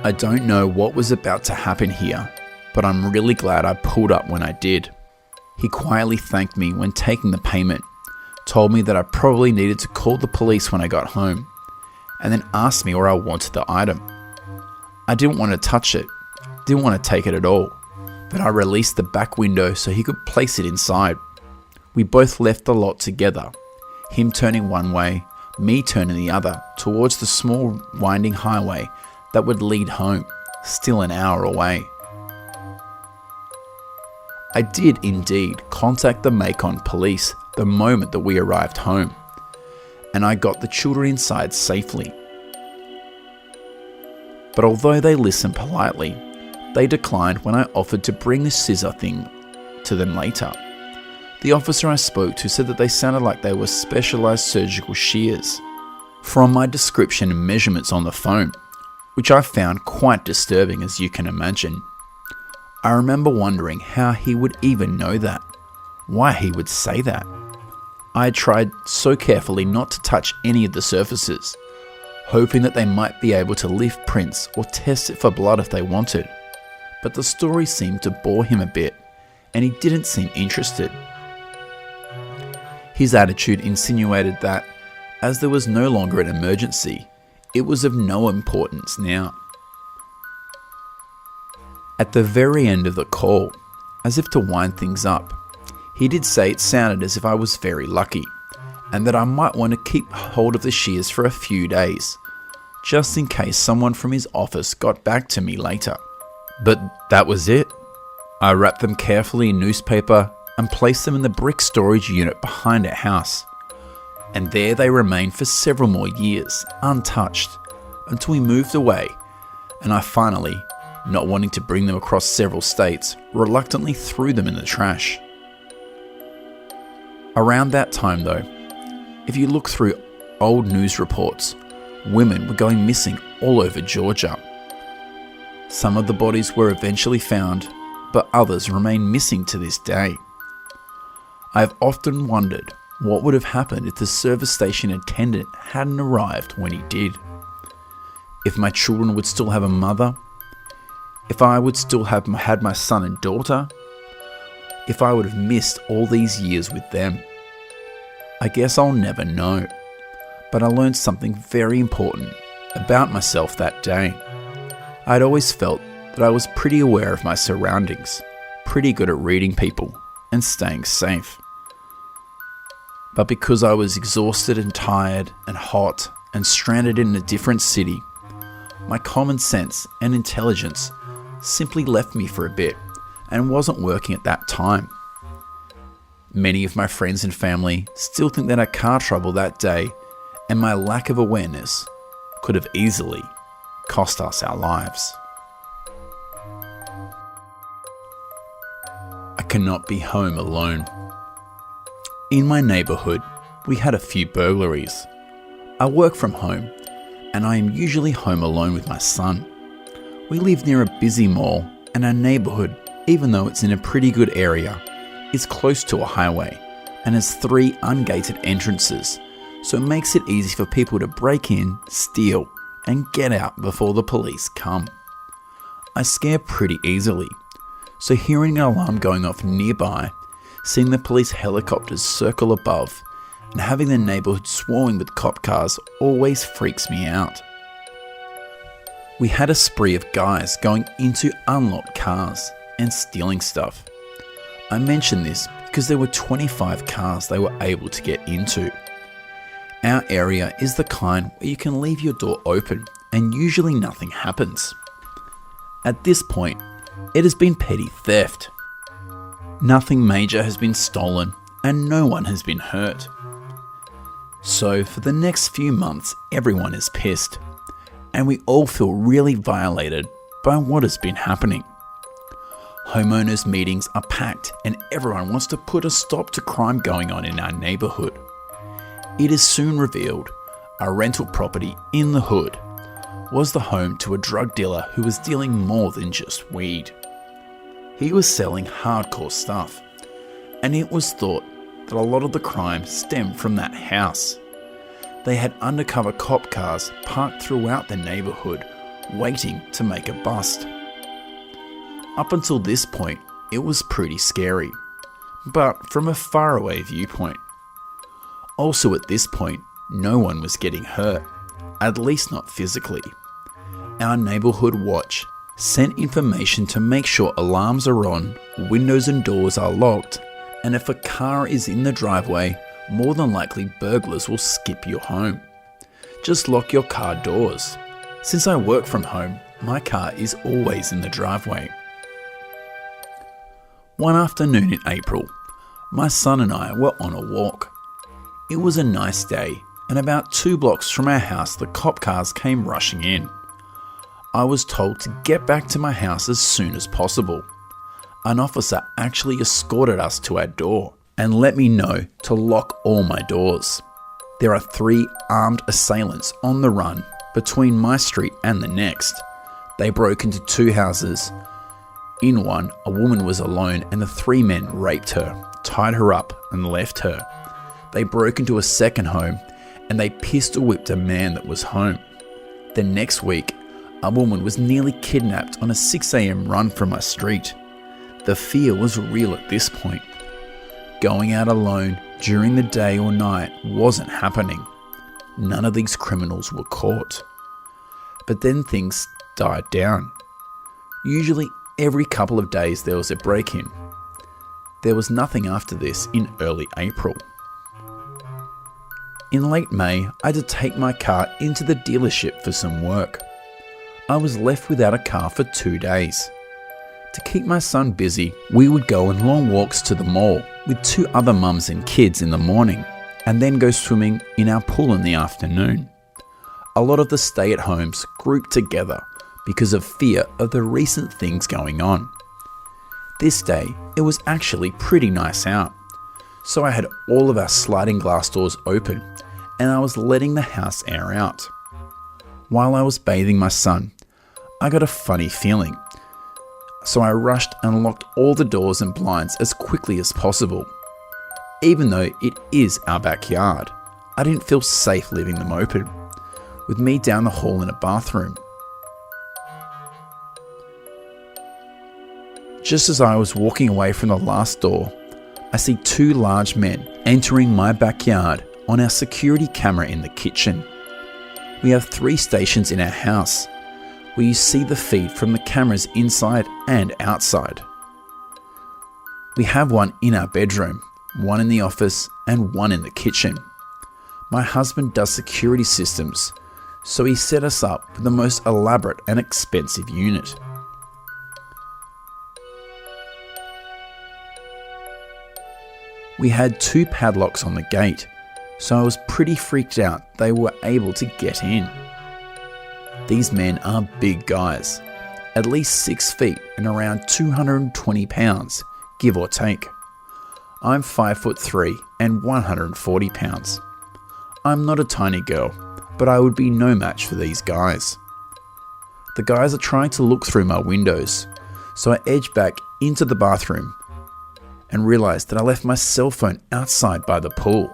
I don't know what was about to happen here, but I'm really glad I pulled up when I did." He quietly thanked me when taking the payment, told me that I probably needed to call the police when I got home, and then asked me where I wanted the item. I didn't want to touch it, didn't want to take it at all, but I released the back window so he could place it inside. We both left the lot together, him turning one way, me turning the other, towards the small winding highway that would lead home, still an hour away. I did indeed contact the Macon police the moment that we arrived home, and I got the children inside safely. But although they listened politely, they declined when I offered to bring the scissor thing to them later. The officer I spoke to said that they sounded like they were specialized surgical shears, from my description and measurements on the phone, which I found quite disturbing, as you can imagine. I remember wondering how he would even know that, why he would say that. I had tried so carefully not to touch any of the surfaces, hoping that they might be able to lift prints or test it for blood if they wanted. But the story seemed to bore him a bit, and he didn't seem interested. His attitude insinuated that, as there was no longer an emergency, it was of no importance now. At the very end of the call, as if to wind things up, he did say it sounded as if I was very lucky, and that I might want to keep hold of the shears for a few days, just in case someone from his office got back to me later. But that was it. I wrapped them carefully in newspaper and placed them in the brick storage unit behind our house. And there they remained for several more years, untouched, until we moved away, and I finally, not wanting to bring them across several states, reluctantly threw them in the trash. Around that time though, if you look through old news reports, women were going missing all over Georgia. Some of the bodies were eventually found, but others remain missing to this day. I have often wondered what would have happened if the service station attendant hadn't arrived when he did. If my children would still have a mother, if I would still have had my son and daughter, if I would have missed all these years with them. I guess I'll never know, but I learned something very important about myself that day. I'd always felt that I was pretty aware of my surroundings, pretty good at reading people and staying safe. But because I was exhausted and tired and hot and stranded in a different city, my common sense and intelligence simply left me for a bit and wasn't working at that time. Many of my friends and family still think that our car trouble that day and my lack of awareness could have easily cost us our lives. I cannot be home alone. In my neighbourhood, we had a few burglaries. I work from home, and I am usually home alone with my son. We live near a busy mall, and our neighbourhood, even though it's in a pretty good area, is close to a highway and has 3 ungated entrances, so it makes it easy for people to break in, steal, and get out before the police come. I scare pretty easily, so hearing an alarm going off nearby, seeing the police helicopters circle above, and having the neighbourhood swarming with cop cars always freaks me out. We had a spree of guys going into unlocked cars and stealing stuff. I mention this because there were 25 cars they were able to get into. Our area is the kind where you can leave your door open and usually nothing happens. At this point, it has been petty theft. Nothing major has been stolen and no one has been hurt. So for the next few months, everyone is pissed, and we all feel really violated by what has been happening. Homeowners meetings are packed and everyone wants to put a stop to crime going on in our neighbourhood. It is soon revealed our rental property in the hood was the home to a drug dealer who was dealing more than just weed. He was selling hardcore stuff, and it was thought that a lot of the crime stemmed from that house. They had undercover cop cars parked throughout the neighbourhood, waiting to make a bust. Up until this point, it was pretty scary, but from a faraway viewpoint. Also at this point, no one was getting hurt, at least not physically. Our neighbourhood watch sent information to make sure alarms are on, windows and doors are locked, and if a car is in the driveway, more than likely burglars will skip your home. Just lock your car doors. Since I work from home, my car is always in the driveway. One afternoon in April, my son and I were on a walk. It was a nice day, and about 2 blocks from our house the cop cars came rushing in. I was told to get back to my house as soon as possible. An officer actually escorted us to our door and let me know to lock all my doors. There are 3 armed assailants on the run between my street and the next. They broke into 2 houses. In one, a woman was alone and the 3 men raped her, tied her up and left her. They broke into a second home and they pistol whipped a man that was home. The next week, a woman was nearly kidnapped on a 6 a.m. run from my street. The fear was real at this point. Going out alone during the day or night wasn't happening. None of these criminals were caught. But then things died down. Usually every couple of days there was a break-in. There was nothing after this in early April. In late May, I had to take my car into the dealership for some work. I was left without a car for 2 days. To keep my son busy, we would go on long walks to the mall with 2 other mums and kids in the morning, and then go swimming in our pool in the afternoon. A lot of the stay-at-homes grouped together because of fear of the recent things going on. This day, it was actually pretty nice out, so I had all of our sliding glass doors open and I was letting the house air out. While I was bathing my son, I got a funny feeling, so I rushed and locked all the doors and blinds as quickly as possible. Even though it is our backyard, I didn't feel safe leaving them open, with me down the hall in a bathroom. Just as I was walking away from the last door, I see 2 large men entering my backyard on our security camera in the kitchen. We have 3 stations in our house, where you see the feed from the cameras inside and outside. We have one in our bedroom, one in the office, and one in the kitchen. My husband does security systems, so he set us up with the most elaborate and expensive unit. We had 2 padlocks on the gate, so I was pretty freaked out they were able to get in. These men are big guys, at least 6 feet and around 220 pounds, give or take. I'm 5'3" and 140 pounds. I'm not a tiny girl, but I would be no match for these guys. The guys are trying to look through my windows, so I edge back into the bathroom and realize that I left my cell phone outside by the pool,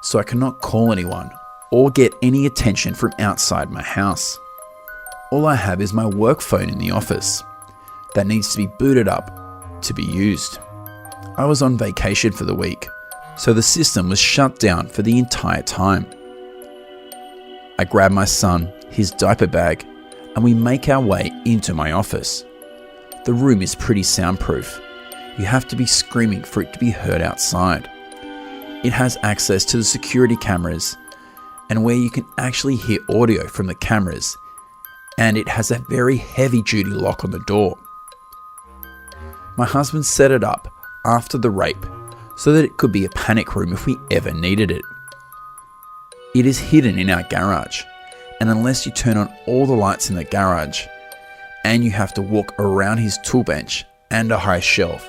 so I cannot call anyone or get any attention from outside my house. All I have is my work phone in the office that needs to be booted up to be used. I was on vacation for the week, so the system was shut down for the entire time. I grab my son, his diaper bag, and we make our way into my office. The room is pretty soundproof. You have to be screaming for it to be heard outside. It has access to the security cameras and where you can actually hear audio from the cameras, and it has a very heavy duty lock on the door. My husband set it up after the rape so that it could be a panic room if we ever needed it. It is hidden in our garage, and unless you turn on all the lights in the garage, and you have to walk around his tool bench and a high shelf,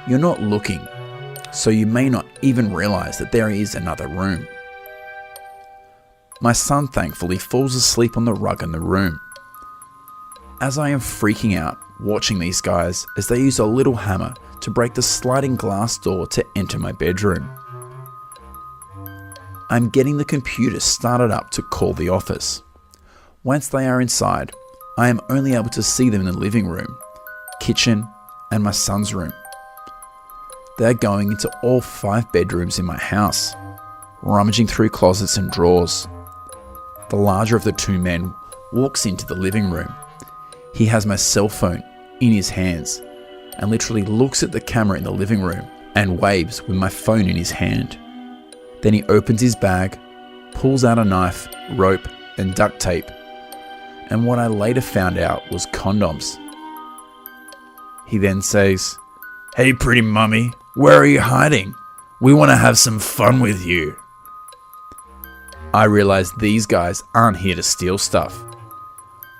you're not looking, so you may not even realize that there is another room. My son thankfully falls asleep on the rug in the room. As I am freaking out watching these guys as they use a little hammer to break the sliding glass door to enter my bedroom. I'm getting the computer started up to call the office. Once they are inside, I am only able to see them in the living room, kitchen, and my son's room. They're going into all 5 bedrooms in my house, rummaging through closets and drawers. The larger of the 2 men walks into the living room. He has my cell phone in his hands and literally looks at the camera in the living room and waves with my phone in his hand. Then he opens his bag, pulls out a knife, rope, and duct tape, and what I later found out was condoms. He then says, "Hey pretty mummy, where are you hiding? We want to have some fun with you." I realize these guys aren't here to steal stuff.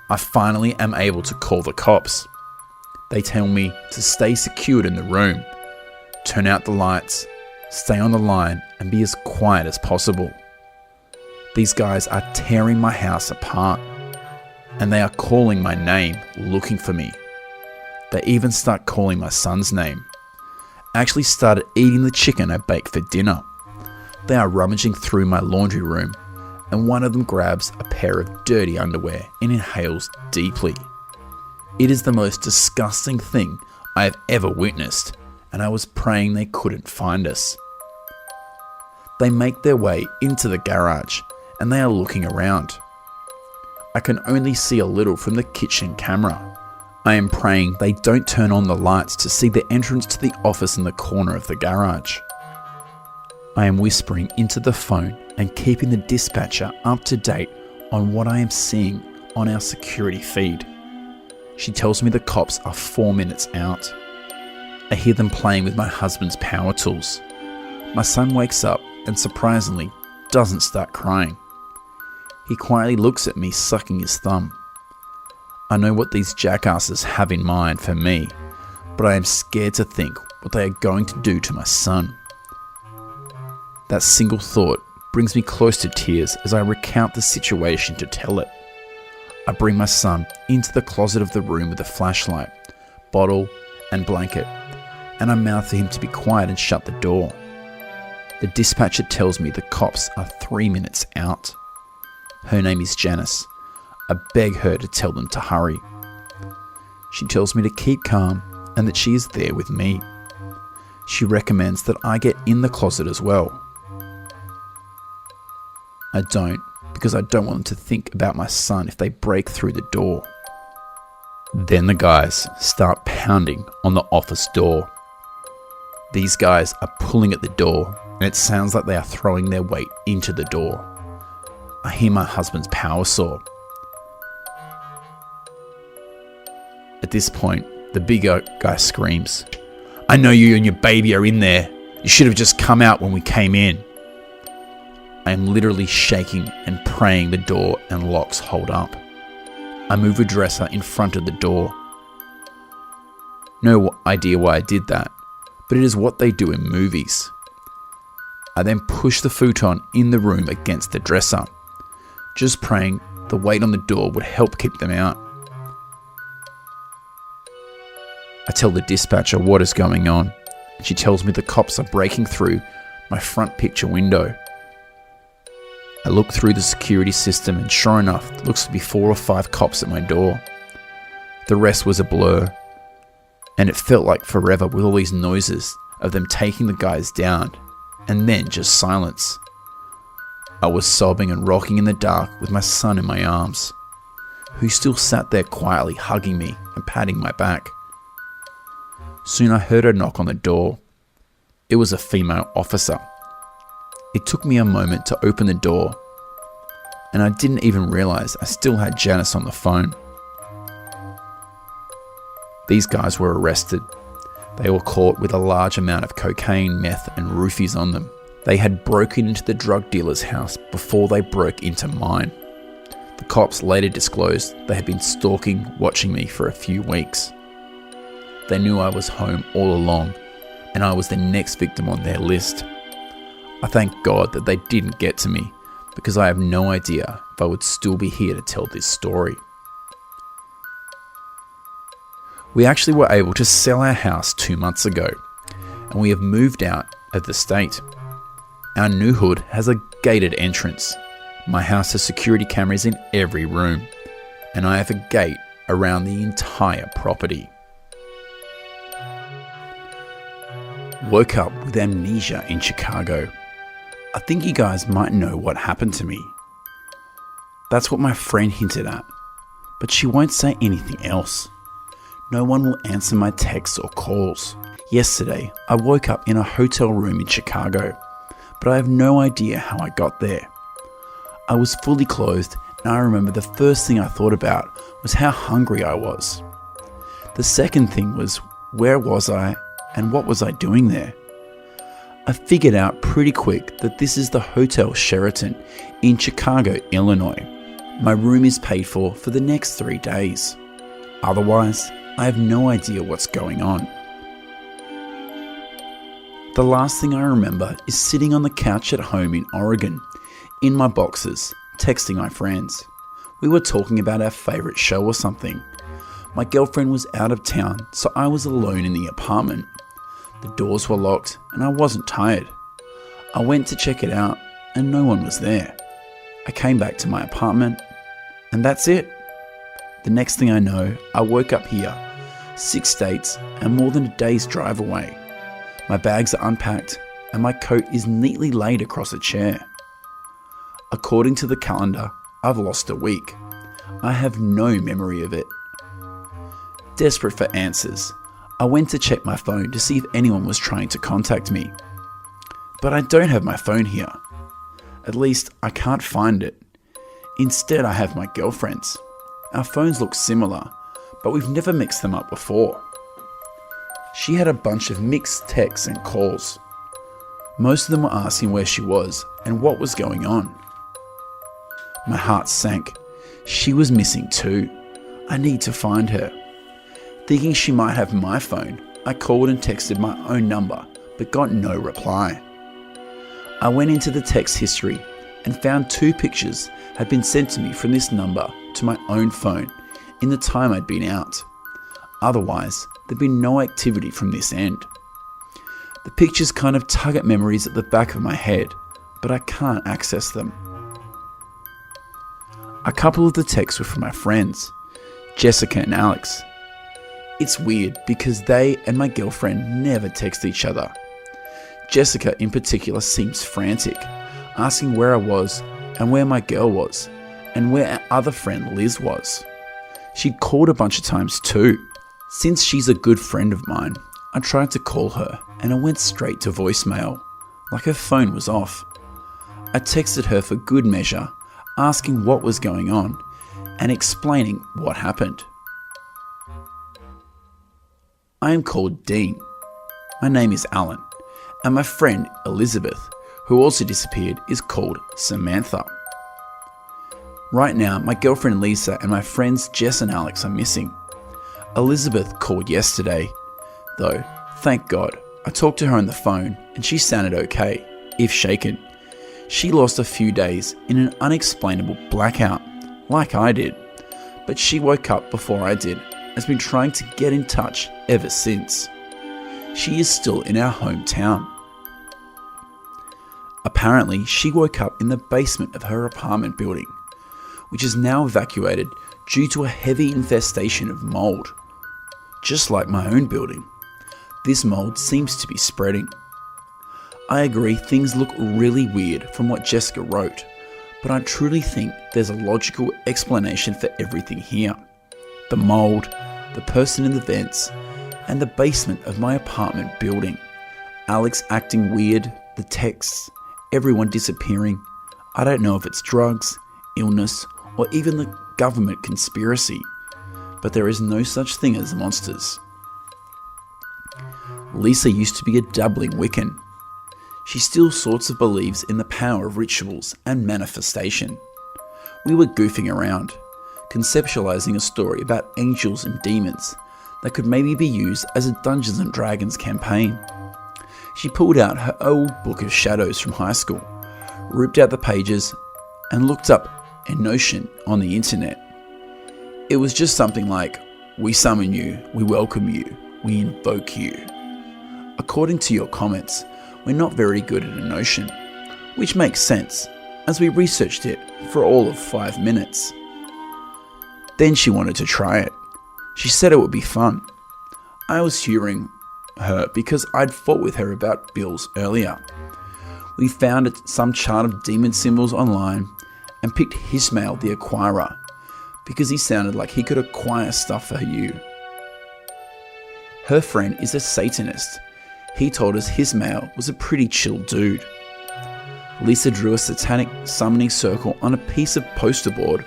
I finally am able to call the cops. They tell me to stay secured in the room, turn out the lights, stay on the line, and be as quiet as possible. These guys are tearing my house apart, and they are calling my name, looking for me. They even start calling my son's name. I actually started eating the chicken I baked for dinner. They are rummaging through my laundry room, and one of them grabs a pair of dirty underwear and inhales deeply. It is the most disgusting thing I have ever witnessed, and I was praying they couldn't find us. They make their way into the garage, and they are looking around. I can only see a little from the kitchen camera. I am praying they don't turn on the lights to see the entrance to the office in the corner of the garage. I am whispering into the phone and keeping the dispatcher up to date on what I am seeing on our security feed. She tells me the cops are 4 minutes out. I hear them playing with my husband's power tools. My son wakes up and surprisingly doesn't start crying. He quietly looks at me sucking his thumb. I know what these jackasses have in mind for me, but I am scared to think what they are going to do to my son. That single thought brings me close to tears as I recount the situation to tell it. I bring my son into the closet of the room with a flashlight, bottle, and blanket, and I mouth to him to be quiet and shut the door. The dispatcher tells me the cops are 3 minutes out. Her name is Janice. I beg her to tell them to hurry. She tells me to keep calm and that she is there with me. She recommends that I get in the closet as well. I don't, because I don't want them to think about my son if they break through the door. Then the guys start pounding on the office door. These guys are pulling at the door, and it sounds like they are throwing their weight into the door. I hear my husband's power saw. At this point, the bigger guy screams, "I know you and your baby are in there. You should have just come out when we came in." I am literally shaking and praying the door and locks hold up. I move a dresser in front of the door. No idea why I did that, but it is what they do in movies. I then push the futon in the room against the dresser, just praying the weight on the door would help keep them out. I tell the dispatcher what is going on, and she tells me the cops are breaking through my front picture window. I look through the security system and sure enough, it looks to be 4 or 5 cops at my door. The rest was a blur, and it felt like forever with all these noises of them taking the guys down, and then just silence. I was sobbing and rocking in the dark with my son in my arms, who still sat there quietly hugging me and patting my back. Soon I heard a knock on the door. It was a female officer. It took me a moment to open the door, and I didn't even realise I still had Janice on the phone. These guys were arrested. They were caught with a large amount of cocaine, meth and roofies on them. They had broken into the drug dealer's house before they broke into mine. The cops later disclosed they had been stalking, watching me for a few weeks. They knew I was home all along, and I was the next victim on their list. I thank God that they didn't get to me, because I have no idea if I would still be here to tell this story. We actually were able to sell our house 2 months ago, and we have moved out of the state. Our new hood has a gated entrance. My house has security cameras in every room, and I have a gate around the entire property. Woke up with amnesia in Chicago. I think you guys might know what happened to me. That's what my friend hinted at, but she won't say anything else. No one will answer my texts or calls. Yesterday, I woke up in a hotel room in Chicago, but I have no idea how I got there. I was fully clothed, and I remember the first thing I thought about was how hungry I was. The second thing was, where was I and what was I doing there? I figured out pretty quick that this is the Hotel Sheraton in Chicago, Illinois. My room is paid for the next 3 days. Otherwise, I have no idea what's going on. The last thing I remember is sitting on the couch at home in Oregon, in my boxers, texting my friends. We were talking about our favourite show or something. My girlfriend was out of town, so I was alone in the apartment. The doors were locked and I wasn't tired. I went to check it out and no one was there. I came back to my apartment and that's it. The next thing I know, I woke up here, 6 states and more than a day's drive away. My bags are unpacked and my coat is neatly laid across a chair. According to the calendar, I've lost a week. I have no memory of it. Desperate for answers, I went to check my phone to see if anyone was trying to contact me. But I don't have my phone here. At least I can't find it. Instead, I have my girlfriend's. Our phones look similar, but we've never mixed them up before. She had a bunch of mixed texts and calls. Most of them were asking where she was and what was going on. My heart sank. She was missing too. I need to find her. Thinking she might have my phone, I called and texted my own number, but got no reply. I went into the text history and found 2 pictures had been sent to me from this number to my own phone in the time I'd been out. Otherwise, there'd been no activity from this end. The pictures kind of tug at memories at the back of my head, but I can't access them. A couple of the texts were from my friends, Jessica and Alex. It's weird because they and my girlfriend never text each other. Jessica in particular seems frantic, asking where I was and where my girl was and where our other friend Liz was. She'd called a bunch of times too. Since she's a good friend of mine, I tried to call her and it went straight to voicemail, like her phone was off. I texted her for good measure, asking what was going on and explaining what happened. I am called Dean. My name is Alan, and my friend Elizabeth, who also disappeared, is called Samantha. Right now, my girlfriend Lisa and my friends Jess and Alex are missing. Elizabeth called yesterday, though, thank God. I talked to her on the phone and she sounded okay, if shaken. She lost a few days in an unexplainable blackout, like I did, but she woke up before I did, has been trying to get in touch ever since. She is still in our hometown. Apparently, she woke up in the basement of her apartment building, which is now evacuated due to a heavy infestation of mold. Just like my own building, this mold seems to be spreading. I agree things look really weird from what Jessica wrote, but I truly think there's a logical explanation for everything here. The mold, the person in the vents, and the basement of my apartment building. Alex acting weird, the texts, everyone disappearing. I don't know if it's drugs, illness, or even the government conspiracy. But there is no such thing as monsters. Lisa used to be a dabbling Wiccan. She still sorts of believes in the power of rituals and manifestation. We were goofing around, conceptualizing a story about angels and demons that could maybe be used as a Dungeons & Dragons campaign. She pulled out her old book of shadows from high school, ripped out the pages, and looked up a notion on the internet. It was just something like, "We summon you, we welcome you, we invoke you." According to your comments, we're not very good at a notion, which makes sense, as we researched it for all of 5 minutes. Then she wanted to try it. She said it would be fun. I was humoring her because I'd fought with her about bills earlier. We found some chart of demon symbols online and picked Hismael the Acquirer because he sounded like he could acquire stuff for you. Her friend is a Satanist. He told us Hismael was a pretty chill dude. Lisa drew a satanic summoning circle on a piece of poster board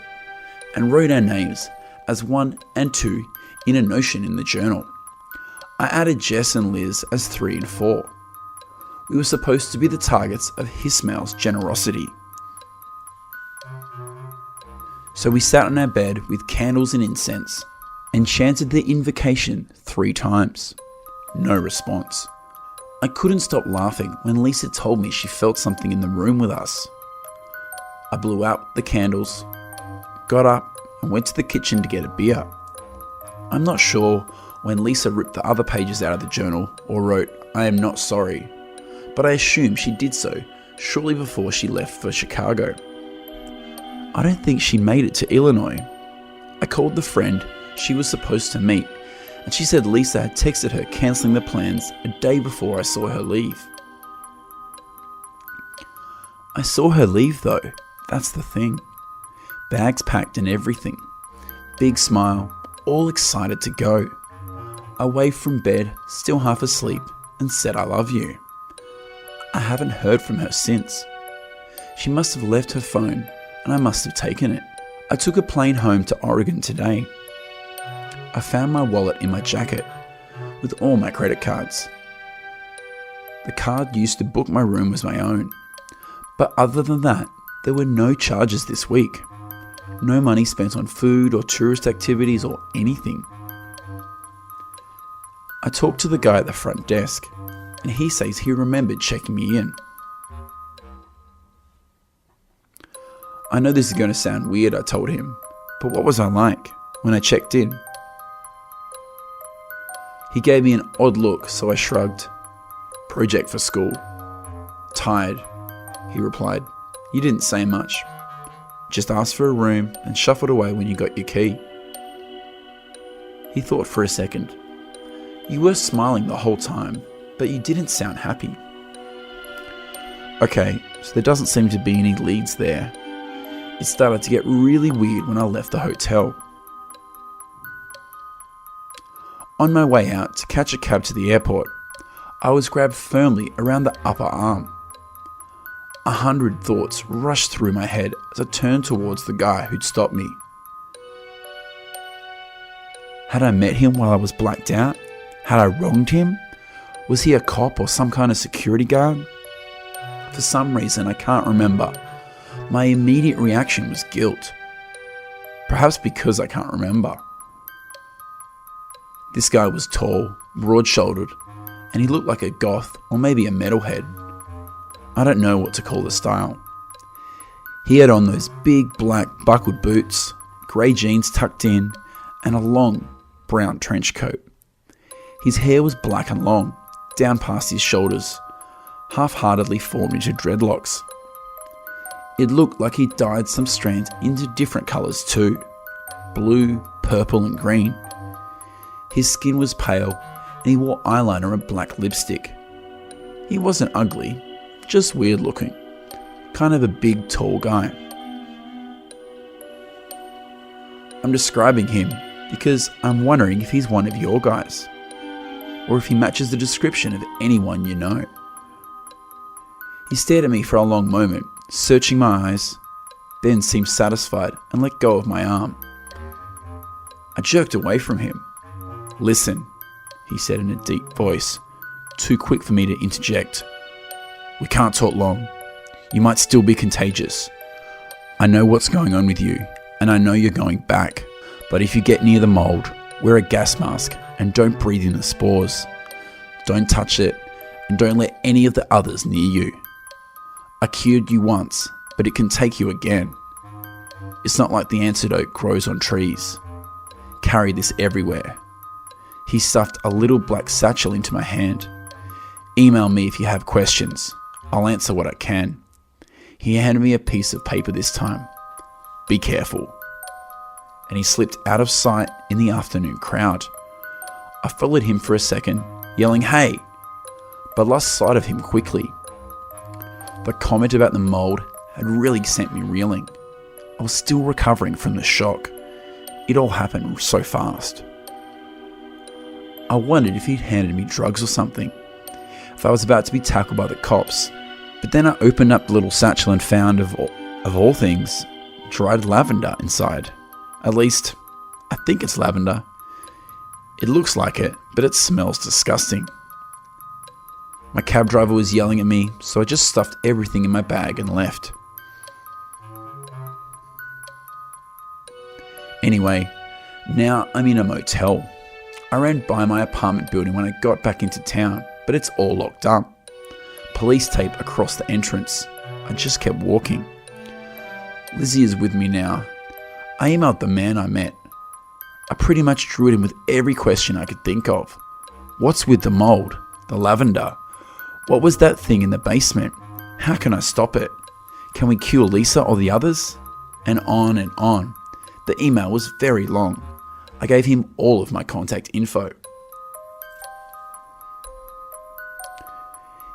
and wrote our names as 1 and 2 in a notion in the journal. I added Jess and Liz as 3 and 4. We were supposed to be the targets of Hismael's generosity. So we sat on our bed with candles and incense and chanted the invocation 3 times. No response. I couldn't stop laughing when Lisa told me she felt something in the room with us. I blew out the candles, got up and went to the kitchen to get a beer. I'm not sure when Lisa ripped the other pages out of the journal or wrote, "I am not sorry," but I assume she did so shortly before she left for Chicago. I don't think she made it to Illinois. I called the friend she was supposed to meet, and she said Lisa had texted her cancelling the plans a day before I saw her leave. I saw her leave though, that's the thing. Bags packed and everything. Big smile, all excited to go. I waved from bed, still half asleep, and said I love you. I haven't heard from her since. She must have left her phone, and I must have taken it. I took a plane home to Oregon today. I found my wallet in my jacket, with all my credit cards. The card used to book my room was my own, but other than that, there were no charges this week. No money spent on food or tourist activities or anything. I talked to the guy at the front desk, and he says he remembered checking me in. I know this is going to sound weird, I told him, but what was I like when I checked in? He gave me an odd look, so I shrugged. Project for school. Tired, he replied. You didn't say much. Just asked for a room and shuffled away when you got your key. He thought for a second. You were smiling the whole time, but you didn't sound happy. Okay, so there doesn't seem to be any leads there. It started to get really weird when I left the hotel. On my way out to catch a cab to the airport, I was grabbed firmly around the upper arm. 100 thoughts rushed through my head as I turned towards the guy who'd stopped me. Had I met him while I was blacked out? Had I wronged him? Was he a cop or some kind of security guard? For some reason I can't remember. My immediate reaction was guilt. Perhaps because I can't remember. This guy was tall, broad-shouldered, and he looked like a goth or maybe a metalhead. I don't know what to call the style. He had on those big black buckled boots, grey jeans tucked in, and a long brown trench coat. His hair was black and long, down past his shoulders, half-heartedly formed into dreadlocks. It looked like he'd dyed some strands into different colours too, blue, purple and green. His skin was pale and he wore eyeliner and black lipstick. He wasn't ugly, just weird looking, kind of a big tall guy. I'm describing him because I'm wondering if he's one of your guys, or if he matches the description of anyone you know. He stared at me for a long moment, searching my eyes, then seemed satisfied and let go of my arm. I jerked away from him. "Listen," he said in a deep voice, too quick for me to interject. "We can't talk long. You might still be contagious. I know what's going on with you, and I know you're going back. But if you get near the mold, wear a gas mask and don't breathe in the spores. Don't touch it, and don't let any of the others near you. I cured you once, but it can take you again. It's not like the antidote grows on trees. Carry this everywhere." He stuffed a little black satchel into my hand. "Email me if you have questions. I'll answer what I can." He handed me a piece of paper this time. "Be careful." And he slipped out of sight in the afternoon crowd. I followed him for a second, yelling, "Hey!" but lost sight of him quickly. The comment about the mold had really sent me reeling. I was still recovering from the shock. It all happened so fast. I wondered if he'd handed me drugs or something, if I was about to be tackled by the cops. But then I opened up the little satchel and found, of all things, dried lavender inside. At least, I think it's lavender. It looks like it, but it smells disgusting. My cab driver was yelling at me, so I just stuffed everything in my bag and left. Anyway, now I'm in a motel. I ran by my apartment building when I got back into town, but it's all locked up. Police tape across the entrance. I just kept walking. Lizzie is with me now. I emailed the man I met. I pretty much drew it in with every question I could think of. What's with the mold? The lavender? What was that thing in the basement? How can I stop it? Can we cure Lisa or the others? And on and on. The email was very long. I gave him all of my contact info.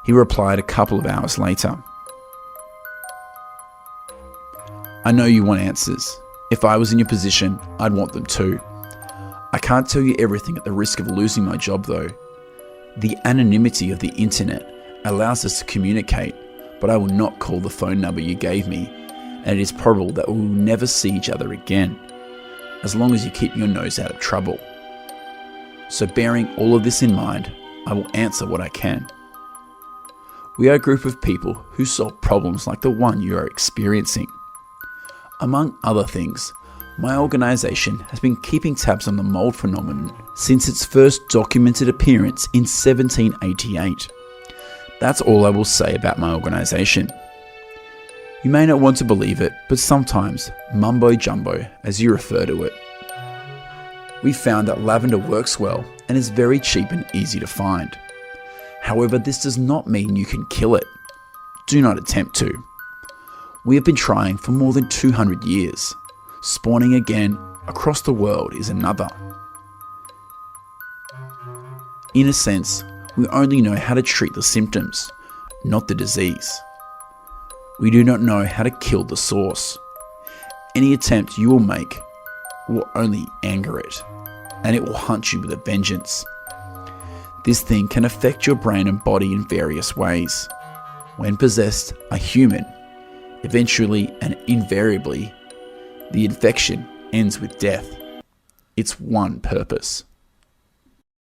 He replied a couple of hours later. "I know you want answers. If I was in your position, I'd want them too. I can't tell you everything at the risk of losing my job though. The anonymity of the internet allows us to communicate, but I will not call the phone number you gave me, and it is probable that we will never see each other again, as long as you keep your nose out of trouble. So bearing all of this in mind, I will answer what I can. We are a group of people who solve problems like the one you are experiencing. Among other things, my organisation has been keeping tabs on the mold phenomenon since its first documented appearance in 1788. That's all I will say about my organisation. You may not want to believe it, but sometimes mumbo jumbo, as you refer to it. We found that lavender works well and is very cheap and easy to find. However, this does not mean you can kill it. Do not attempt to. We have been trying for more than 200 years. Spawning again across the world is another. In a sense, we only know how to treat the symptoms, not the disease. We do not know how to kill the source. Any attempt you will make will only anger it, and it will hunt you with a vengeance. This thing can affect your brain and body in various ways. When possessed, a human, eventually and invariably, the infection ends with death. Its one purpose.